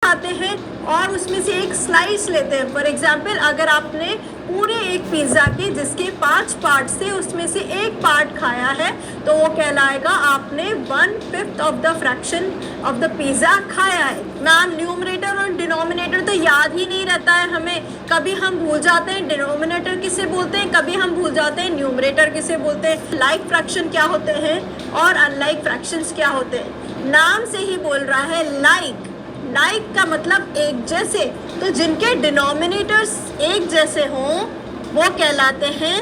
खाते हैं और उसमें से एक स्लाइस लेते हैं। फॉर एग्जाम्पल, अगर आपने पूरे एक पिज़्ज़ा के जिसके 5 पार्ट से उसमें से एक पार्ट खाया है तो वो कहलाएगा आपने 1/5 of the fraction of the pizza खाया है। मैम, न्यूमरेटर और डिनोमिनेटर तो याद ही नहीं रहता है हमें। कभी हम भूल जाते हैं डिनोमिनेटर किसे बोलते हैं, कभी हम भूल जाते हैं न्यूमरेटर किसे बोलते हैं। लाइक फ्रैक्शन क्या होते हैं और अनलाइक फ्रैक्शंस क्या होते हैं। नाम से ही बोल रहा है लाइक। लाइक का मतलब एक जैसे, तो जिनके डिनोमिनेटर्स एक जैसे हों वो कहलाते हैं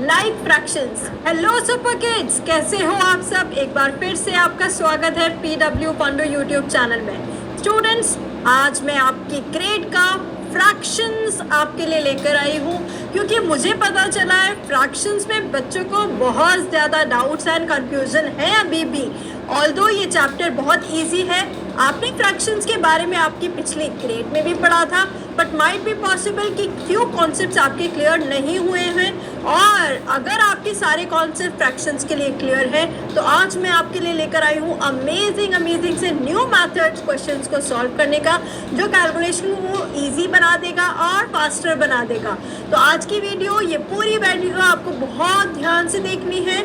like fractions. Hello super kids, कैसे हो आप सब। एक बार फिर से आपका स्वागत है PW पांडु यूट्यूब चैनल में। स्टूडेंट्स, आज मैं आपकी ग्रेड का फ्रैक्शंस आपके लिए लेकर आई हूँ, क्योंकि मुझे पता चला है फ्रैक्शंस में बच्चों को बहुत ज़्यादा डाउट्स एंड कंफ्यूजन है अभी भी। ऑल्दो ये चैप्टर बहुत इजी है, आपने फ्रैक्शंस के बारे में आपकी पिछली ग्रेड में भी पढ़ा था, बट माइट बी पॉसिबल कि फ्यू कॉन्सेप्ट्स आपके क्लियर नहीं हुए हैं। और अगर आपके सारे कॉन्सेप्ट फ्रैक्शंस के लिए क्लियर है तो आज मैं आपके लिए लेकर आई हूँ अमेजिंग से न्यू मेथड्स क्वेश्चंस को सॉल्व करने का, जो कैलकुलेशन को ईजी बना देगा और फास्टर बना देगा। तो आज की वीडियो, ये पूरी वीडियो आपको बहुत ध्यान से देखनी है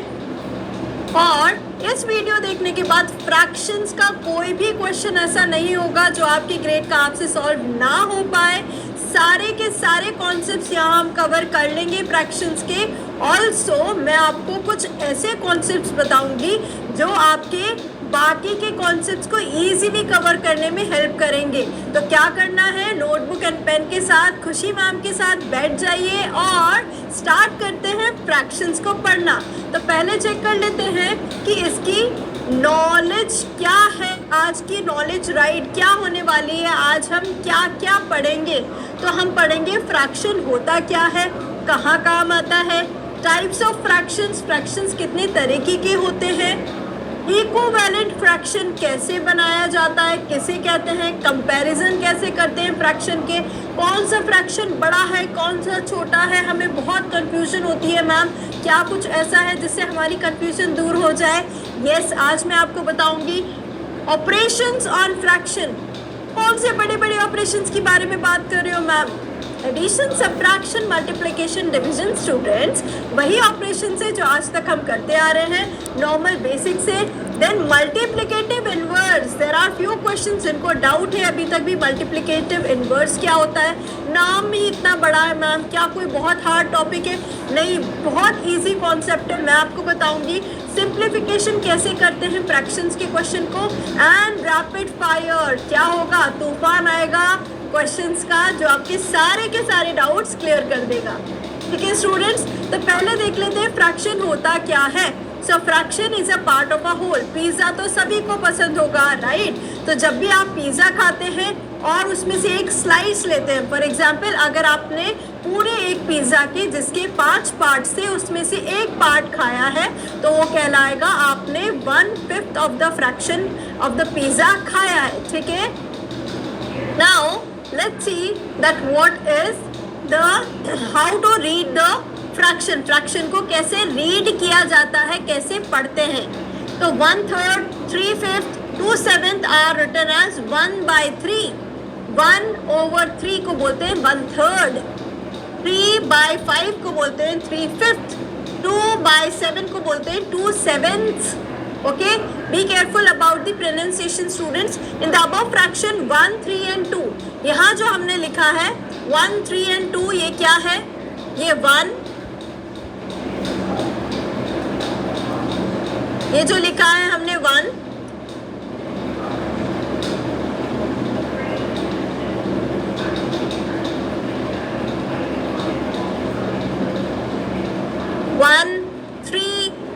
और इस वीडियो देखने के बाद फ्रैक्शंस का कोई भी क्वेश्चन ऐसा नहीं होगा जो आपकी ग्रेड का आपसे सॉल्व ना हो पाए। सारे के सारे कॉन्सेप्ट्स यहाँ हम कवर कर लेंगे फ्रैक्शंस के। ऑल्सो मैं आपको कुछ ऐसे कॉन्सेप्ट्स बताऊंगी जो आपके बाकी के कॉन्सेप्ट्स को इजीली कवर करने में हेल्प करेंगे। तो क्या करना है, नोटबुक एंड पेन के साथ खुशी मैम के साथ बैठ जाइए और स्टार्ट करते हैं फ्रैक्शंस को पढ़ना। तो पहले चेक कर लेते हैं कि इसकी नॉलेज क्या है। आज की नॉलेज राइट क्या होने वाली है, आज हम क्या क्या पढ़ेंगे। तो हम पढ़ेंगे फ्रैक्शन होता क्या है, कहाँ काम आता है, टाइप्स ऑफ फ्रैक्शंस, फ्रैक्शंस कितने तरीके के होते हैं, इक्विवेलेंट फ्रैक्शन कैसे बनाया जाता है, किसे कहते हैं, कंपैरिजन कैसे करते हैं फ्रैक्शन के, कौन सा फ्रैक्शन बड़ा है कौन सा छोटा है। हमें बहुत कंफ्यूजन होती है मैम, क्या कुछ ऐसा है जिससे हमारी कंफ्यूजन दूर हो जाए। यस, आज मैं आपको बताऊंगी ऑपरेशंस ऑन फ्रैक्शन। कौन से बड़े बड़े ऑपरेशंस की बारे में बात कर रहे हो ma'am? Addition, subtraction, multiplication, division. Students, वही ऑपरेशन है जो आज तक हम करते आ रहे हैं नॉर्मल बेसिक से। Then multiplicative inverse, there are few questions जिनको डाउट है अभी तक भी मल्टीप्लिकेटिव इनवर्स क्या होता है। नाम ही इतना बड़ा है मैम, क्या कोई बहुत हार्ड टॉपिक है? नहीं, बहुत ईजी कॉन्सेप्ट है। मैं आपको बताऊंगी सिंप्लीफिकेशन कैसे करते हैं फ्रैक्शंस के क्वेश्चन को। एंड रैपिड फायर, क्या होगा, तूफान आएगा क्वेश्चंस का जो आपके सारे के सारे डाउट्स क्लियर कर देगा। ठीक है स्टूडेंट्स, तो पहले देख लेते हैं फ्रैक्शन होता क्या है। So fraction is a part of a whole. Pizza तो सभी को पसंद होगा, राइट। तो जब भी आप पिज़्ज़ा खाते हैं और उसमें से एक स्लाइस लेते हैं, फॉर एग्जाम्पल अगर आपने पूरे एक पिज़्ज़ा के जिसके 5 पार्ट से उसमें से एक पार्ट खाया है तो वो कहलाएगा आपने 1/5 of the fraction of the pizza खाया है। ठीक है, now let's see that what is the how to read the fraction। Fraction को कैसे रीड किया जाता है, कैसे पढ़ते हैं। तो 1/3, 3/5, 2/7 आर रिटन एज 1/3। 1/3 को बोलते हैं 1/3, 3/5 को बोलते हैं 3/5, 2/7 को बोलते हैं 2/7। Okay, be careful about the pronunciation students. In the above fraction 1, 3 and 2, यहाँ जो हमने लिखा है 1, 3 and 2, ये क्या है? ये 1, ये जो लिखा है हमने 1,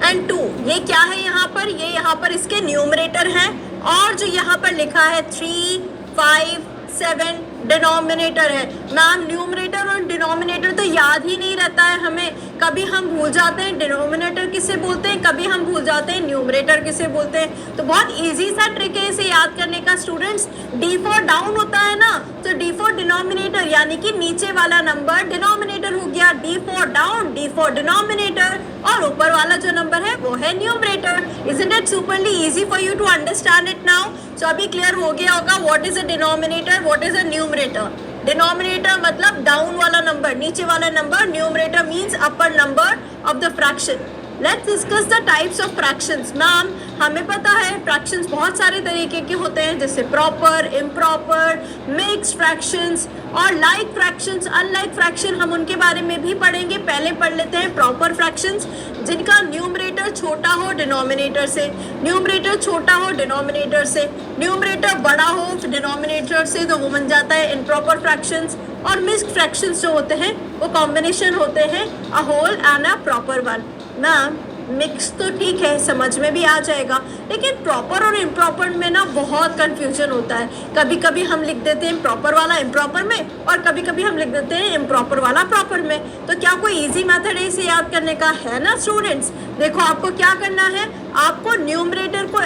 एंड 2, ये क्या है यहाँ पर? ये यहाँ पर इसके न्यूमरेटर हैं और जो यहाँ पर लिखा है 3, 5, 7 डिनोमिनेटर है। मैम, न्यूमरेटर और डिनोमिनेटर तो याद ही नहीं रहता है हमें। कभी हम भूल जाते हैं डिनोमिनेटर किसे बोलते हैं, कभी हम भूल जाते हैं न्यूमरेटर किसे बोलते हैं। तो बहुत इजी सा ट्रिक है इसे याद करने का स्टूडेंट्स। D4 डाउन होता है ना, तो D4 डिनोमिनेटर यानी कि नीचे वाला नंबर डिनोमिनेटर हो गया। D4 डाउन, D4 डिनोमिनेटर, और ऊपर वाला जो नंबर है वो है numerator. Isn't it superly easy for you to understand it now? So अभी क्लियर हो गया होगा what is a denominator, what is a numerator. Denominator मतलब डाउन वाला नंबर, नीचे वाला number, numerator means upper number of the fraction. Let's discuss the types of fractions. Ma'am हमें पता है फ्रैक्शंस बहुत सारे तरीके के होते हैं, जैसे प्रॉपर, इम्प्रॉपर, मिक्स्ड फ्रैक्शंस और लाइक फ्रैक्शंस, अनलाइक फ्रैक्शन, हम उनके बारे में भी पढ़ेंगे। पहले पढ़ लेते हैं प्रॉपर फ्रैक्शंस, जिनका न्यूमरेटर छोटा हो डिनोमिनेटर से, न्यूमरेटर छोटा हो डिनोमिनेटर से, न्यूमरेटर बड़ा हो डिनोमिनेटर से, तो वो बन जाता है इम्प्रॉपर फ्रैक्शंस। और मिक्स्ड फ्रैक्शंस जो होते हैं वो कॉम्बिनेशन होते हैं a whole and a proper one. Ma'am mix तो ठीक है, समझ में भी आ जाएगा, लेकिन प्रॉपर और इम्प्रॉपर में ना बहुत कंफ्यूजन होता है। कभी कभी हम लिख देते हैं प्रॉपर वाला इम्प्रॉपर में और कभी कभी हम लिख देते हैं इम्प्रॉपर वाला प्रॉपर में। तो क्या कोई इजी मेथड है इसे याद करने का? है ना स्टूडेंट्स। देखो आपको क्या करना है, आपको न्यूमरेटर को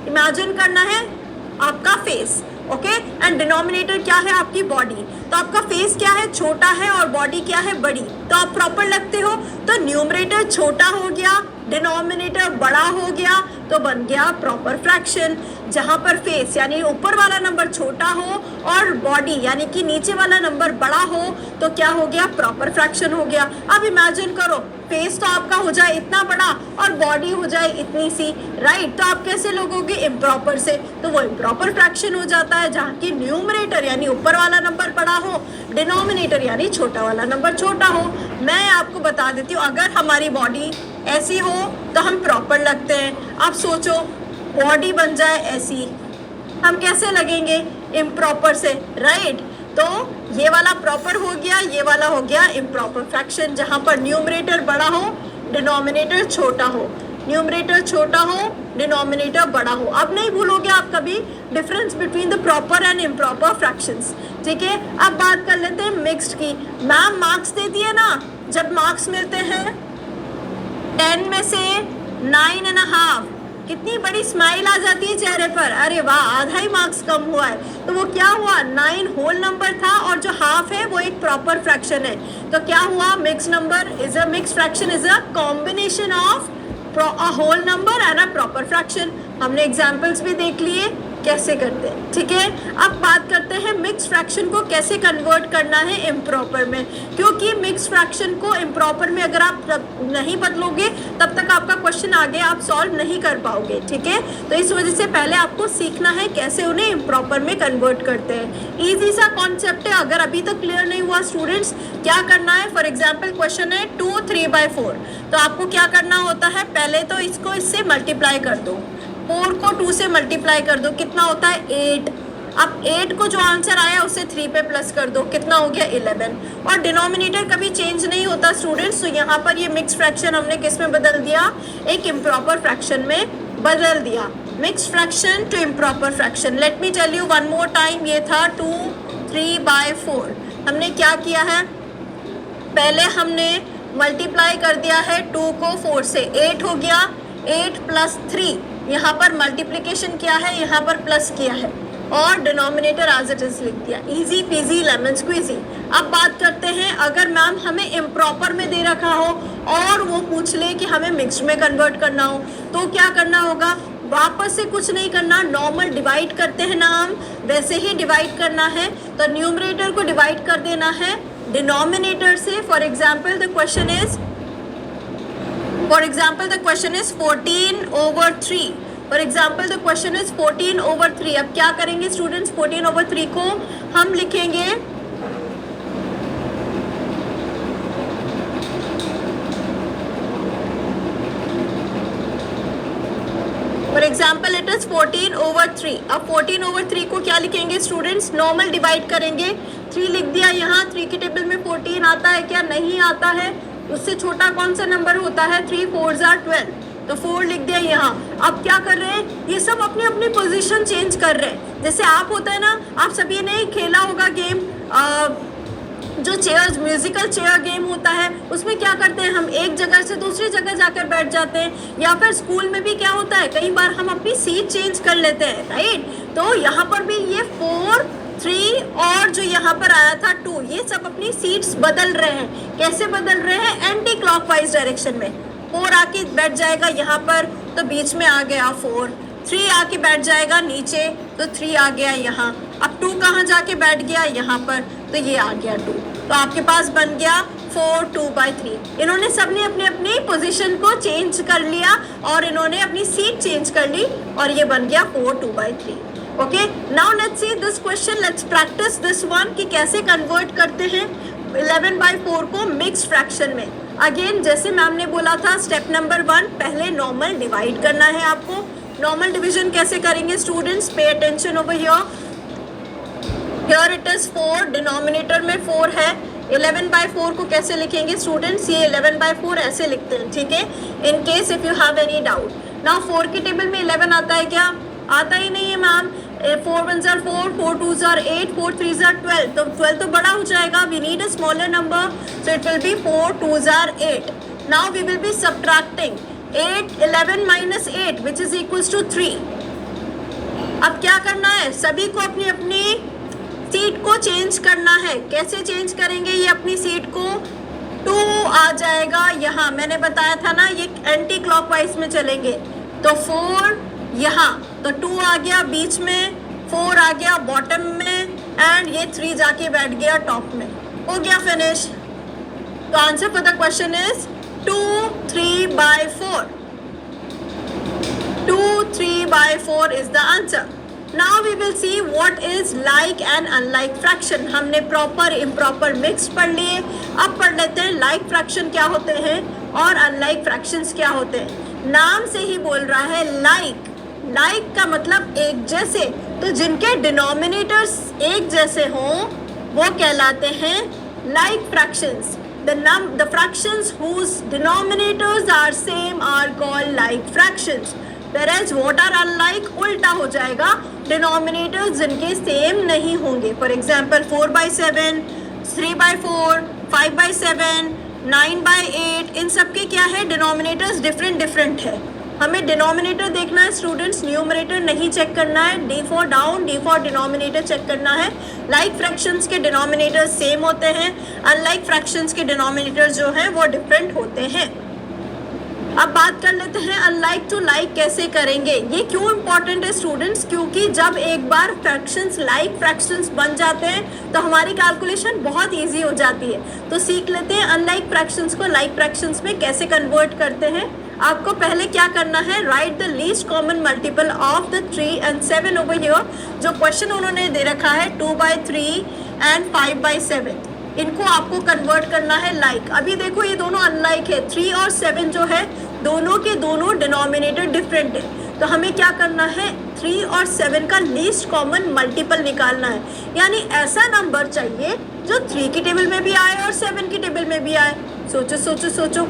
इमेजिन करना है आपका फेस, ओके, एंड डिनोमिनेटर क्या है आपकी बॉडी। तो आपका फेस क्या है, छोटा है, और बॉडी क्या है, बड़ी। तो आप प्रॉपर लगते हो, तो न्यूमरेटर छोटा हो गया, डिनोमिनेटर बड़ा हो गया, तो बन गया प्रॉपर फ्रैक्शन। जहाँ पर फेस यानी ऊपर वाला नंबर छोटा हो और बॉडी यानी कि नीचे वाला नंबर बड़ा हो, तो क्या हो गया, प्रॉपर फ्रैक्शन हो गया। अब इमेजिन करो फेस तो आपका हो जाए इतना बड़ा और बॉडी हो जाए इतनी सी, राइट। तो आप कैसे लोगोगे, इम्प्रॉपर से, तो वो इम्प्रॉपर फ्रैक्शन हो जाता है, जहाँ की न्यूमरेटर यानी ऊपर वाला नंबर बड़ा हो, डिनोमिनेटर यानी छोटा वाला नंबर छोटा हो। मैं आपको बता देती हूँ, अगर हमारी बॉडी ऐसी हो तो हम प्रॉपर लगते हैं। आप सोचो बॉडी बन जाए ऐसी, हम कैसे लगेंगे, इम्प्रॉपर से, राइट। तो ये वाला प्रॉपर हो गया, ये वाला हो गया इम्प्रॉपर फ्रैक्शन, जहाँ पर न्यूमरेटर बड़ा हो, डिनोमिनेटर छोटा हो, न्यूमरेटर छोटा हो, डिनोमिनेटर बड़ा हो। अब नहीं भूलोगे आप कभी difference between the proper and improper fractions, ठीक है। अब बात कर लेते हैं मिक्स्ड की। मैम मार्क्स देती है ना, जब मार्क्स मिलते हैं 10 में से 9.5, कितनी बड़ी स्माइल आ जाती है चेहरे पर, अरे वाह आधा ही मार्क्स कम हुआ है। तो वो क्या हुआ, 9 होल नंबर था और जो हाफ है वो एक प्रॉपर फ्रैक्शन है। तो क्या हुआ, mix number is a mix fraction is a combination of a whole number and a proper fraction. हमने एग्जाम्पल्स भी देख लिए कैसे करते हैं, ठीक है। अब बात करते हैं मिक्स फ्रैक्शन को कैसे कन्वर्ट करना है इम्प्रॉपर में, क्योंकि मिक्स फ्रैक्शन को इम्प्रॉपर में अगर आप नहीं बदलोगे तब तक आपका क्वेश्चन आगे आप सॉल्व नहीं कर पाओगे, ठीक है। तो इस वजह से पहले आपको सीखना है कैसे उन्हें इम्प्रॉपर में कन्वर्ट करते हैं। ईजी सा कॉन्सेप्ट है, अगर अभी तक क्लियर नहीं हुआ स्टूडेंट्स, क्या करना है, फॉर एग्जाम्पल क्वेश्चन है 2 3/4, तो आपको क्या करना होता है, पहले तो इसको इससे मल्टीप्लाई कर दो, 4 को 2 से मल्टीप्लाई कर दो, कितना होता है 8। अब 8 को जो आंसर आया उसे 3 पे प्लस कर दो, कितना हो गया 11। और डिनोमिनेटर कभी चेंज नहीं होता स्टूडेंट्स, तो यहाँ पर ये मिक्स फ्रैक्शन हमने किस में बदल दिया, एक इम्प्रॉपर फ्रैक्शन में बदल दिया। Mix fraction to improper fraction. Let me tell you one more time, ये था 2 3/4। हमने क्या किया है, पहले हमने मल्टीप्लाई कर दिया है 2 को 4 से, 8 हो गया, 8 + 3, यहाँ पर मल्टीप्लिकेशन किया है, यहाँ पर प्लस किया है, और डिनोमिनेटर एज इट इज लिख दिया। Easy peasy lemon squeezy. अब बात करते हैं, अगर मैम हमें इम्प्रॉपर में दे रखा हो और वो पूछ ले कि हमें मिक्स्ड में कन्वर्ट करना हो, तो क्या करना होगा, वापस से कुछ नहीं करना, नॉर्मल डिवाइड करते हैं ना हम, वैसे ही डिवाइड करना है। तो न्यूमरेटर को डिवाइड कर देना है डिनोमिनेटर से। For example the question is 14/3। For example the question is 14/3। अब क्या करेंगे स्टूडेंट्स, 14/3 को हम लिखेंगे फॉर एग्जाम्पल इट इज 14/3। अब 14/3 को क्या लिखेंगे स्टूडेंट्स, नॉर्मल डिवाइड करेंगे, 3 लिख दिया यहाँ, 3 की टेबल में 14 आता है क्या, नहीं आता है। उससे छोटा कौन सा नंबर होता है, 3 4s are 12, तो 4 लिख दिया यहाँ। अब क्या कर रहे हैं, ये सब अपनी अपनी पोजीशन चेंज कर रहे हैं। जैसे आप होता है ना, आप सभी ने खेला होगा गेम, जो चेयर्स, म्यूजिकल चेयर गेम होता है, उसमें क्या करते हैं, हम एक जगह से दूसरी जगह जाकर बैठ जाते हैं, या फिर स्कूल में भी क्या होता है, कई बार हम अपनी सीट चेंज कर लेते हैं, राइट। तो यहाँ पर भी ये 4 3 और जो यहाँ यहाँ पर आया था 2, ये सब अपनी सीट्स बदल रहे हैं। कैसे बदल रहे हैं? एंटी क्लॉकवाइज डायरेक्शन में। 4 आके बैठ जाएगा यहाँ पर, तो बीच में आ गया 4। 3 आके बैठ जाएगा नीचे, तो 3 आ गया यहाँ। अब 2 कहाँ जाके बैठ गया? यहाँ पर, तो ये आ गया 2। तो आपके पास बन गया 4 2/3। इन्होंने सबने अपनी अपनी पोजीशन को चेंज कर लिया और इन्होंने अपनी सीट चेंज कर ली और ये बन गया 4 2/3। Okay, now let's see this question, let's practice this one कि कैसे कन्वर्ट करते हैं 11/4 को मिक्स्ड फ्रैक्शन में। अगेन जैसे मैम ने बोला था, स्टेप नंबर 1, पहले नॉर्मल डिवाइड करना है आपको। नॉर्मल डिवीजन कैसे करेंगे students? Pay attention over here. Here it is 4, denominator में 4 है। 11/4 को कैसे लिखेंगे स्टूडेंट्स? ये 11/4 ऐसे लिखते हैं, ठीक है, in case if you have any doubt. Now 4 के टेबल में 11 आता है क्या? आता ही नहीं है मैम। 4 1 जार 4, 4 2 जार 8, 4 3 जार 12, तो 12 तो बड़ा हो जाएगा। We need a smaller number, so it will be 4 2 जार 8। Now we will be subtracting 11 minus 8 which is equals to 3। अब क्या करना है? सभी को अपनी अपनी सीट को चेंज करना है। कैसे चेंज करेंगे ये अपनी सीट को? 2 आ जाएगा यहाँ, मैंने बताया था ना ये एंटी क्लॉकवाइज में चलेंगे। तो 4 यहाँ, तो 2 आ गया बीच में, 4 आ गया बॉटम में एंड ये 3 जाके बैठ गया टॉप में। हो गया फिनिश। तो answer for the question is 2 3/4। 2 3/4 is the answer. Now we will see what is like and unlike fraction. हमने प्रॉपर इम्प्रॉपर मिक्स पढ़ लिए, अब पढ़ लेते हैं लाइक फ्रैक्शन क्या होते हैं और अनलाइक फ्रैक्शंस क्या होते हैं। नाम से ही बोल रहा है लाइक। लाइक का मतलब एक जैसे, तो जिनके डिनोमिनेटर्स एक जैसे हों वो कहलाते हैं like fractions. The fractions whose denominators are same are called like fractions. Whereas what are unlike? उल्टा हो जाएगा, डिनोमिनेटर्स जिनके सेम नहीं होंगे। फॉर एग्जाम्पल 4/7, 3/4, 5/7, 9/8, इन सब के क्या है? डिनोमिनेटर्स डिफरेंट है। हमें डिनोमिनेटर देखना है स्टूडेंट्स, न्यूमरेटर नहीं चेक करना है। D for down, D for denominator check करना है। लाइक फ्रैक्शंस के डिनोमिनेटर सेम होते हैं, अनलाइक फ्रैक्शंस के डिनोमिनेटर जो हैं वो डिफरेंट होते हैं। अब बात कर लेते हैं अनलाइक टू लाइक कैसे करेंगे। ये क्यों इंपॉर्टेंट है स्टूडेंट्स? क्योंकि जब एक बार फ्रैक्शंस लाइक फ्रैक्शंस बन जाते हैं तो हमारी कैलकुलेशन बहुत इजी हो जाती है। तो सीख लेते हैं अनलाइक फ्रैक्शंस को लाइक फ्रैक्शंस में कैसे कन्वर्ट करते हैं। आपको पहले क्या करना है? Right the least common multiple of the 3 and 7 over here. जो क्वेश्चन उन्होंने दे रखा है 2/3 एंड 5/7, इनको आपको कन्वर्ट करना है लाइक। अभी देखो ये दोनों अनलाइक है, 3 और 7 जो है दोनों के दोनों डिनोमिनेटर डिफरेंट है। तो हमें क्या करना है? 3 और 7 का लीस्ट कॉमन मल्टीपल निकालना है। यानी ऐसा नंबर चाहिए जो 3 की टेबल में भी आए और 7 की टेबल में भी आए। सोचो सोचो सोचो,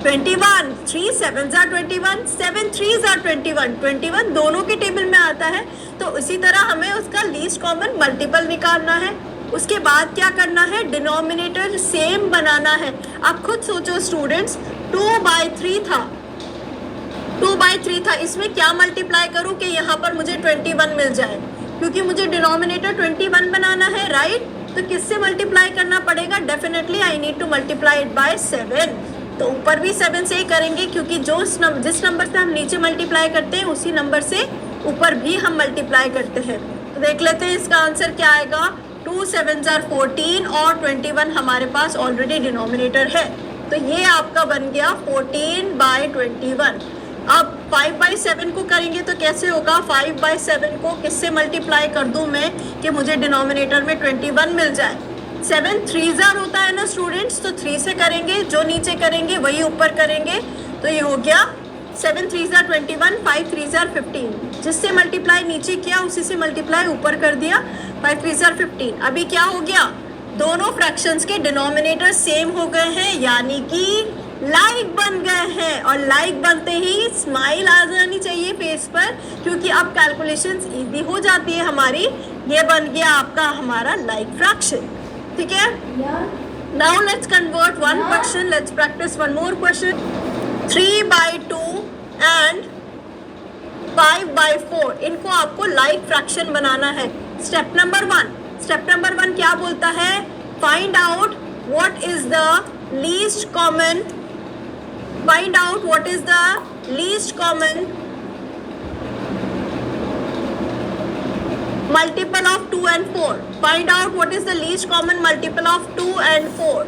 21, 3 7s are 21, 7 3s are 21, 21 दोनों के टेबल में आता है। तो इसी तरह हमें उसका लीस्ट कॉमन मल्टीपल निकालना है। उसके बाद क्या करना है? डिनोमिनेटर सेम बनाना है। आप खुद सोचो स्टूडेंट्स, 2/3 था, 2/3 था, इसमें क्या मल्टीप्लाई करूं कि यहाँ पर मुझे 21 मिल जाए? क्योंकि मुझे डिनोमिनेटर 21 बनाना है, राइट? तो किससे मल्टीप्लाई करना पड़ेगा? Definitely I need to multiply it by 7। तो ऊपर भी 7 से ही करेंगे, क्योंकि जिस नंबर से हम नीचे मल्टीप्लाई करते हैं उसी नंबर से ऊपर भी हम मल्टीप्लाई करते हैं। तो देख लेते हैं इसका आंसर क्या आएगा। 2 7s are 14 और 21 हमारे पास ऑलरेडी डिनोमिनेटर है, तो ये आपका बन गया 14/21। अब 5/7 को करेंगे तो कैसे होगा? 5/7 को किससे मल्टीप्लाई कर दूं मैं कि मुझे डिनोमिनेटर में 21 मिल जाए? 7 3s are होता है ना स्टूडेंट्स, तो 3 से करेंगे, जो नीचे करेंगे वही ऊपर करेंगे। तो ये हो गया 7 3s are 21, 5 3s are 15। जिससे मल्टीप्लाई नीचे किया उसी से मल्टीप्लाई ऊपर कर दिया, 5 3s are 15। अभी क्या हो गया? दोनों फ्रैक्शंस के डिनोमिनेटर सेम हो गए हैं, यानी कि लाइक बन गए हैं। और लाइक बनते ही स्माइल आ जानी चाहिए फेस पर, क्योंकि अब कैलकुलेशंस इजी हो जाती है हमारी। ये बन गया आपका हमारा लाइक फ्रैक्शन, ठीक है। Now let's convert one question, let's practice one more question. 3/2 and 5/4, इनको आपको लाइक फ्रैक्शन बनाना है। स्टेप नंबर 1, स्टेप नंबर 1 क्या बोलता है? Find out what is the least common, find out what is the least common multiple of 2 and 4. Find out what is the least common multiple of 2 and 4.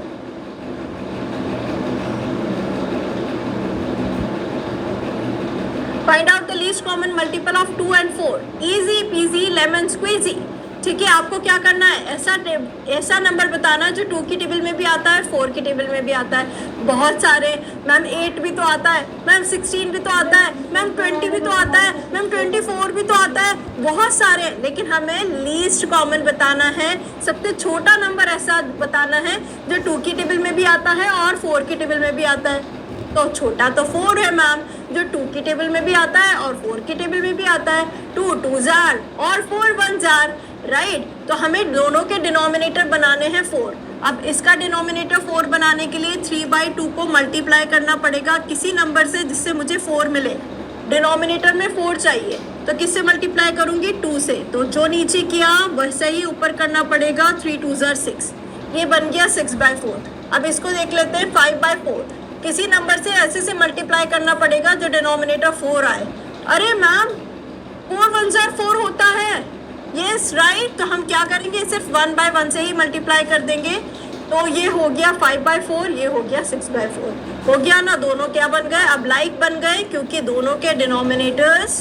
Find out the least common multiple of 2 and 4. Easy peasy lemon squeezy. ठीक है, आपको क्या करना है, ऐसा number बताना जो 2 की टेबल में भी आता है, 4 की टेबल में भी आता है। बहुत सारे, मैम 8 भी तो आता है, मैम 16 भी तो आता है, मैम 20 भी तो आता है, मैम 24 भी तो आता है, बहुत सारे, लेकिन हमें लीस्ट कॉमन बताना है। सबसे छोटा नंबर ऐसा बताना है जो 2 की टेबल में भी आता है और 4 की टेबल में भी आता है। तो छोटा तो 4 है मैम, जो 2 की टेबल में भी आता है और 4 की टेबल में भी आता है। 2 2s are और 4 1s are, राइट। तो हमें दोनों के डिनोमिनेटर बनाने हैं 4। अब इसका डिनोमिनेटर 4 बनाने के लिए 3/2 को मल्टीप्लाई करना पड़ेगा किसी नंबर से जिससे मुझे 4 मिले। डिनोमिनेटर में 4 चाहिए, तो किससे मल्टीप्लाई करूँगी? 2 से। तो जो नीचे किया वैसे ही ऊपर करना पड़ेगा। 3 2s are 6, ये बन गया 6/4। अब इसको देख लेते हैं 5/4। किसी नंबर से ऐसे से मल्टीप्लाई करना पड़ेगा जो डिनोमिनेटर 4 आए। अरे मैम 4 1s are 4 होता है, यस राइट। तो हम क्या करेंगे, सिर्फ 1/1 से ही मल्टीप्लाई कर देंगे। तो ये हो गया 5/4, ये हो गया 6/4। हो गया ना, दोनों क्या बन गए? अब लाइक बन गए, क्योंकि दोनों के डिनोमिनेटर्स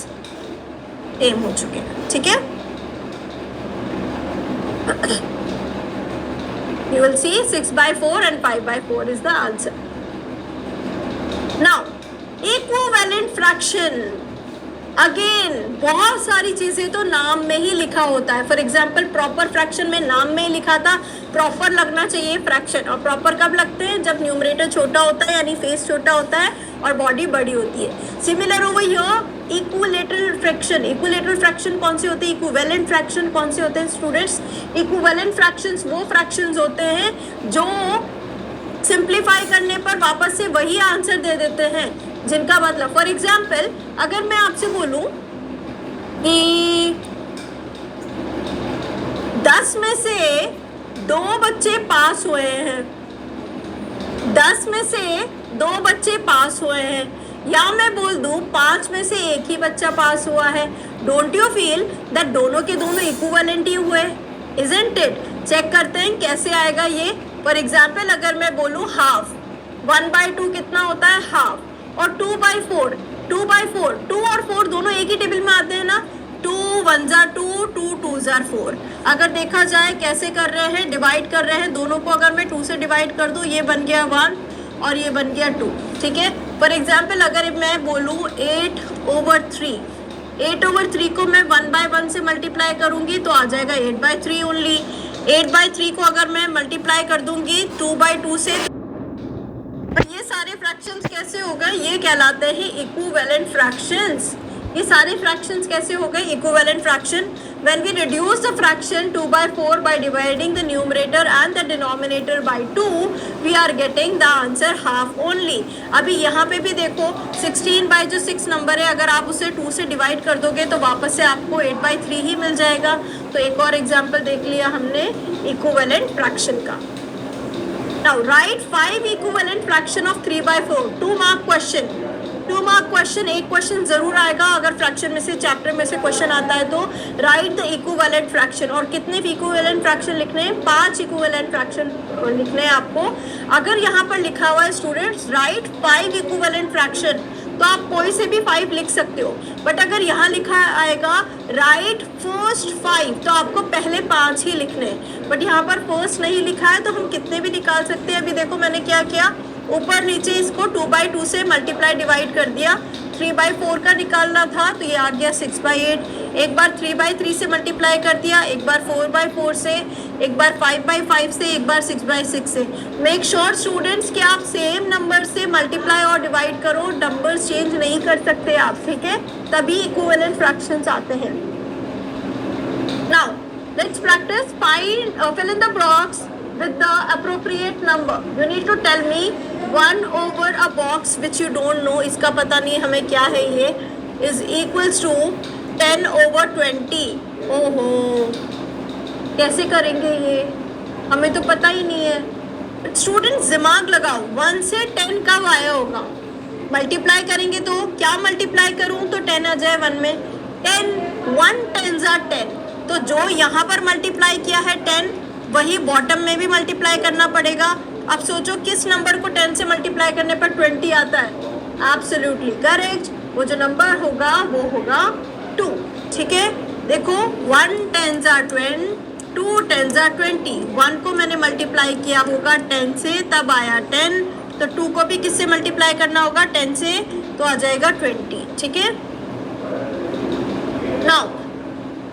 सेम हो चुके हैं। ठीक है, you will see 6/4 and 5/4 is the answer. Now equivalent fraction, again बहुत सारी चीज़ें तो नाम में ही लिखा होता है। फॉर एग्जाम्पल प्रॉपर फ्रैक्शन में नाम में ही लिखा था, प्रॉपर लगना चाहिए फ्रैक्शन। और प्रॉपर कब लगते हैं? जब न्यूमरेटर छोटा होता है, यानी फेस छोटा होता है और बॉडी बड़ी होती है। Similar over here equilateral fraction. Equilateral fraction कौन से होते हैं? इक्विवेलेंट फ्रैक्शन कौन से होते हैं स्टूडेंट्स? इक्विवेलेंट फ्रैक्शंस वो फ्रैक्शंस होते हैं जो सिंप्लीफाई करने पर वापस से वही आंसर दे देते हैं, जिनका मतलब, फॉर एग्जाम्पल अगर मैं आपसे बोलूं कि 10 में से 2 बच्चे पास हुए हैं, 10 में से 2 बच्चे पास हुए हैं, या मैं बोल दूं 5 में से 1 ही बच्चा पास हुआ है, डोंट यू फील दैट दोनों के दोनों इक्विवेलेंट ही हुए? Isn't it? चेक करते हैं कैसे आएगा ये। फॉर एग्जाम्पल अगर मैं बोलूं हाफ, 1/2 कितना होता है? हाफ। और 2/4, 2 और 4 दोनों एक ही टेबल में आते हैं ना। 2 1s are 2, 2 2s are 4। अगर देखा जाए कैसे कर रहे हैं, डिवाइड कर रहे हैं दोनों को। अगर मैं 2 से डिवाइड कर दूं, ये बन गया 1 और ये बन गया 2। ठीक है, फॉर एग्जाम्पल अगर मैं बोलूँ 8/3, 8/3 को मैं 1/1 से मल्टीप्लाई करूँगी तो आ जाएगा 8/3 ओनली। 8/3 को अगर मैं मल्टीप्लाई कर दूंगी 2/2 से, ये सारे फ्रैक्शंस कैसे हो गए? ये कहलाते हैं इक्विवेलेंट फ्रैक्शंस। ये सारे फ्रैक्शंस कैसे हो गए? Equivalent fraction. When we reduce the fraction 2/4 by dividing the numerator and the denominator by 2, we are getting the answer half only. अभी यहाँ पे भी देखो 16/6 नंबर है, अगर आप उसे 2 से डिवाइड कर दोगे तो वापस से आपको 8/3 ही मिल जाएगा। तो एक और एग्जाम्पल देख लिया हमने इक्विवेलेंट फ्रैक्शन का। Now write 5 equivalent fraction of 3/4. 2 mark question. 2 mark question, एक क्वेश्चन जरूर आएगा अगर फ्रैक्शन में से, चैप्टर में से क्वेश्चन आता है तो। Right the equivalent fraction. और कितने इक्विवेलेंट फ्रैक्शन लिखने हैं? 5 इक्विवेलेंट फ्रैक्शन लिखने हैं आपको। अगर यहाँ पर लिखा हुआ है स्टूडेंट्स राइट 5 इक्विवेलेंट फ्रैक्शन, तो आप कोई से भी 5 लिख सकते हो। बट अगर यहाँ लिखा आएगा राइट फर्स्ट 5, तो आपको पहले 5 ही लिखने हैं। बट यहाँ पर फर्स्ट नहीं लिखा है तो हम कितने भी निकाल सकते हैं। अभी देखो मैंने क्या किया, ऊपर नीचे इसको 2/2 से मल्टीप्लाई डिवाइड कर दिया। 3/4 का निकालना था तो ये आ गया 6/8। एक बार 3/3 से मल्टीप्लाई कर दिया, एक बार 4/4 से, एक बार 5/5 से, एक बार 6/6 से। मेक श्योर स्टूडेंट्स कि आप सेम नंबर से मल्टीप्लाई और डिवाइड करो, नंबर्स चेंज नहीं कर सकते आप, ठीक है? तभी इक्विवेलेंट फ्रैक्शंस आते हैं। Now let's practice fill in the box with the appropriate number. You need to tell me 1 over a box which you don't know, इसका पता नहीं हमें क्या है ये, is equals to 10/20. ओहो कैसे करेंगे ये, हमें तो पता ही नहीं है। स्टूडेंट्स दिमाग लगाओ, 1 से 10 कब आया होगा, मल्टीप्लाई करेंगे तो क्या मल्टीप्लाई करूं तो 10 आ जाए 1 में, 10 1 10s are 10, तो जो यहाँ पर मल्टीप्लाई किया है 10 वही बॉटम में भी मल्टीप्लाई करना पड़ेगा। अब सोचो किस नंबर को 10 से मल्टीप्लाई करने पर 20 आता है, एब्सोल्युटली करेक्ट, वो जो नंबर होगा वो होगा 2। ठीक है, देखो 1 10s are 10, 2 10s are 20, 1 को मैंने मल्टीप्लाई किया होगा 10 से तब आया 10, तो 2 को भी किससे मल्टीप्लाई करना होगा 10 से, तो आ जाएगा 20। ठीक है, now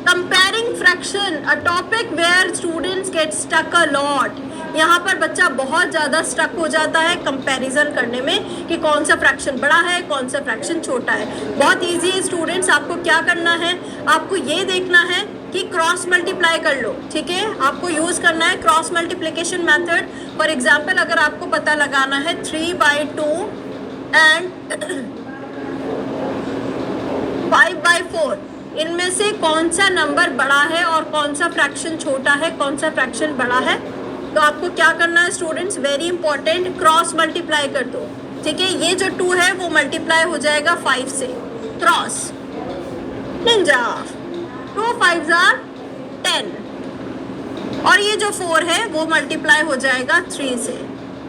comparing fraction, a topic where students get stuck a lot. यहाँ पर बच्चा बहुत ज़्यादा स्टक हो जाता है कंपैरिजन करने में कि कौन सा फ्रैक्शन बड़ा है कौन सा फ्रैक्शन छोटा है। बहुत इजी है स्टूडेंट्स, आपको क्या करना है, आपको ये देखना है कि क्रॉस मल्टीप्लाई कर लो। ठीक है, आपको यूज़ करना है cross multiplication method. For example अगर आपको पता लगाना है 3/2 एंड 5/4, इनमें से कौन सा नंबर बड़ा है और कौन सा फ्रैक्शन छोटा है, कौन सा फ्रैक्शन बड़ा है, तो आपको क्या करना है students, very important, cross multiply कर दो। ठीक है, ये जो 2 है वो मल्टीप्लाई हो जाएगा 5 से, क्रॉस निंजा, 2 5s are 10, और ये जो 4 है वो मल्टीप्लाई हो जाएगा 3 से,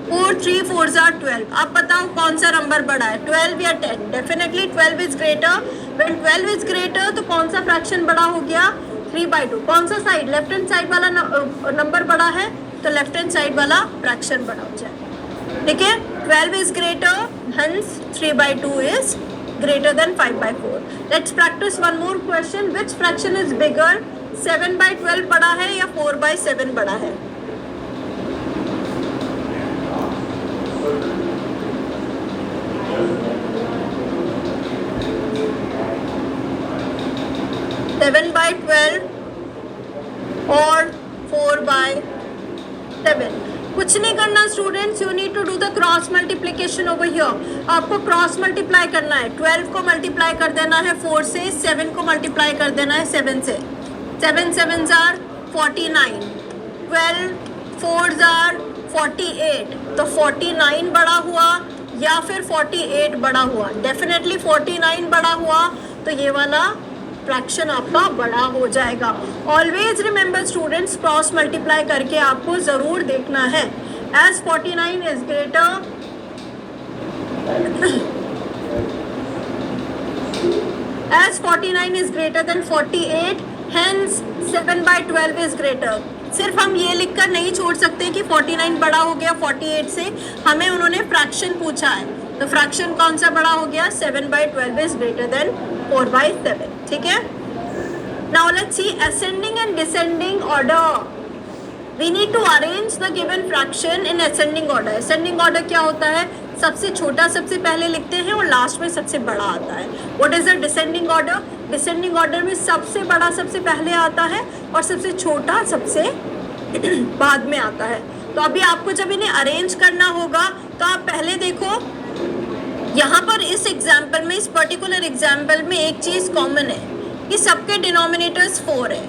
4 3 4s are 12। अब बताओ कौन सा नंबर बड़ा है, 12 या 10? Definitely 12 is greater. When 12 is greater तो कौन सा फ्रैक्शन बड़ा हो गया, 3/2। कौन सा साइड, लेफ्ट हैंड साइड वाला नंबर बड़ा है तो लेफ्ट हैंड साइड वाला फ्रैक्शन बड़ा हो जाए। ठीक है, 12 is greater, hence 3/2 is greater than 5/4। Let's practice one more question. Which fraction is bigger, 7/12 बड़ा है या 4/7 बड़ा है? सेवन बाई 12 और 4/7। कुछ नहीं करना students, you need to do the cross multiplication over here. आपको क्रॉस मल्टीप्लाई करना है, 12 को मल्टीप्लाई कर देना है 4 से, 7 को मल्टीप्लाई कर देना है 7 से, 7 7s are 49, 12 4s are 48, तो 49 बड़ा हुआ या फिर 48 बड़ा हुआ, डेफिनेटली 49 बड़ा हुआ, तो ये वाला फ्रैक्शन आपका बड़ा हो जाएगा। Always remember students, cross multiply करके आपको ज़रूर देखना है। As 49 is greater, as 49 is greater than 48, hence 7/12 is greater. सिर्फ हम ये लिखकर नहीं छोड़ सकते कि 49 बड़ा हो गया 48 से, हमें उन्होंने फ्रैक्शन पूछा है, तो फ्रैक्शन कौन सा बड़ा हो गया, 7/12 इज ग्रेटर देन 4/7। ठीक है, now let's see ascending and descending order. We need to arrange the given fraction in ascending order. Ascending order क्या होता है, सबसे छोटा सबसे पहले लिखते हैं और लास्ट में सबसे बड़ा आता है। What is the descending order? Descending order में सबसे बड़ा सबसे पहले आता है और सबसे छोटा सबसे बाद में आता है। तो अभी आपको जब इन्हें अरेंज करना होगा तो आप पहले देखो, यहाँ पर इस एग्जाम्पल में, इस पर्टिकुलर एग्जाम्पल में एक चीज़ कॉमन है कि सबके डिनोमिनेटर्स 4 है,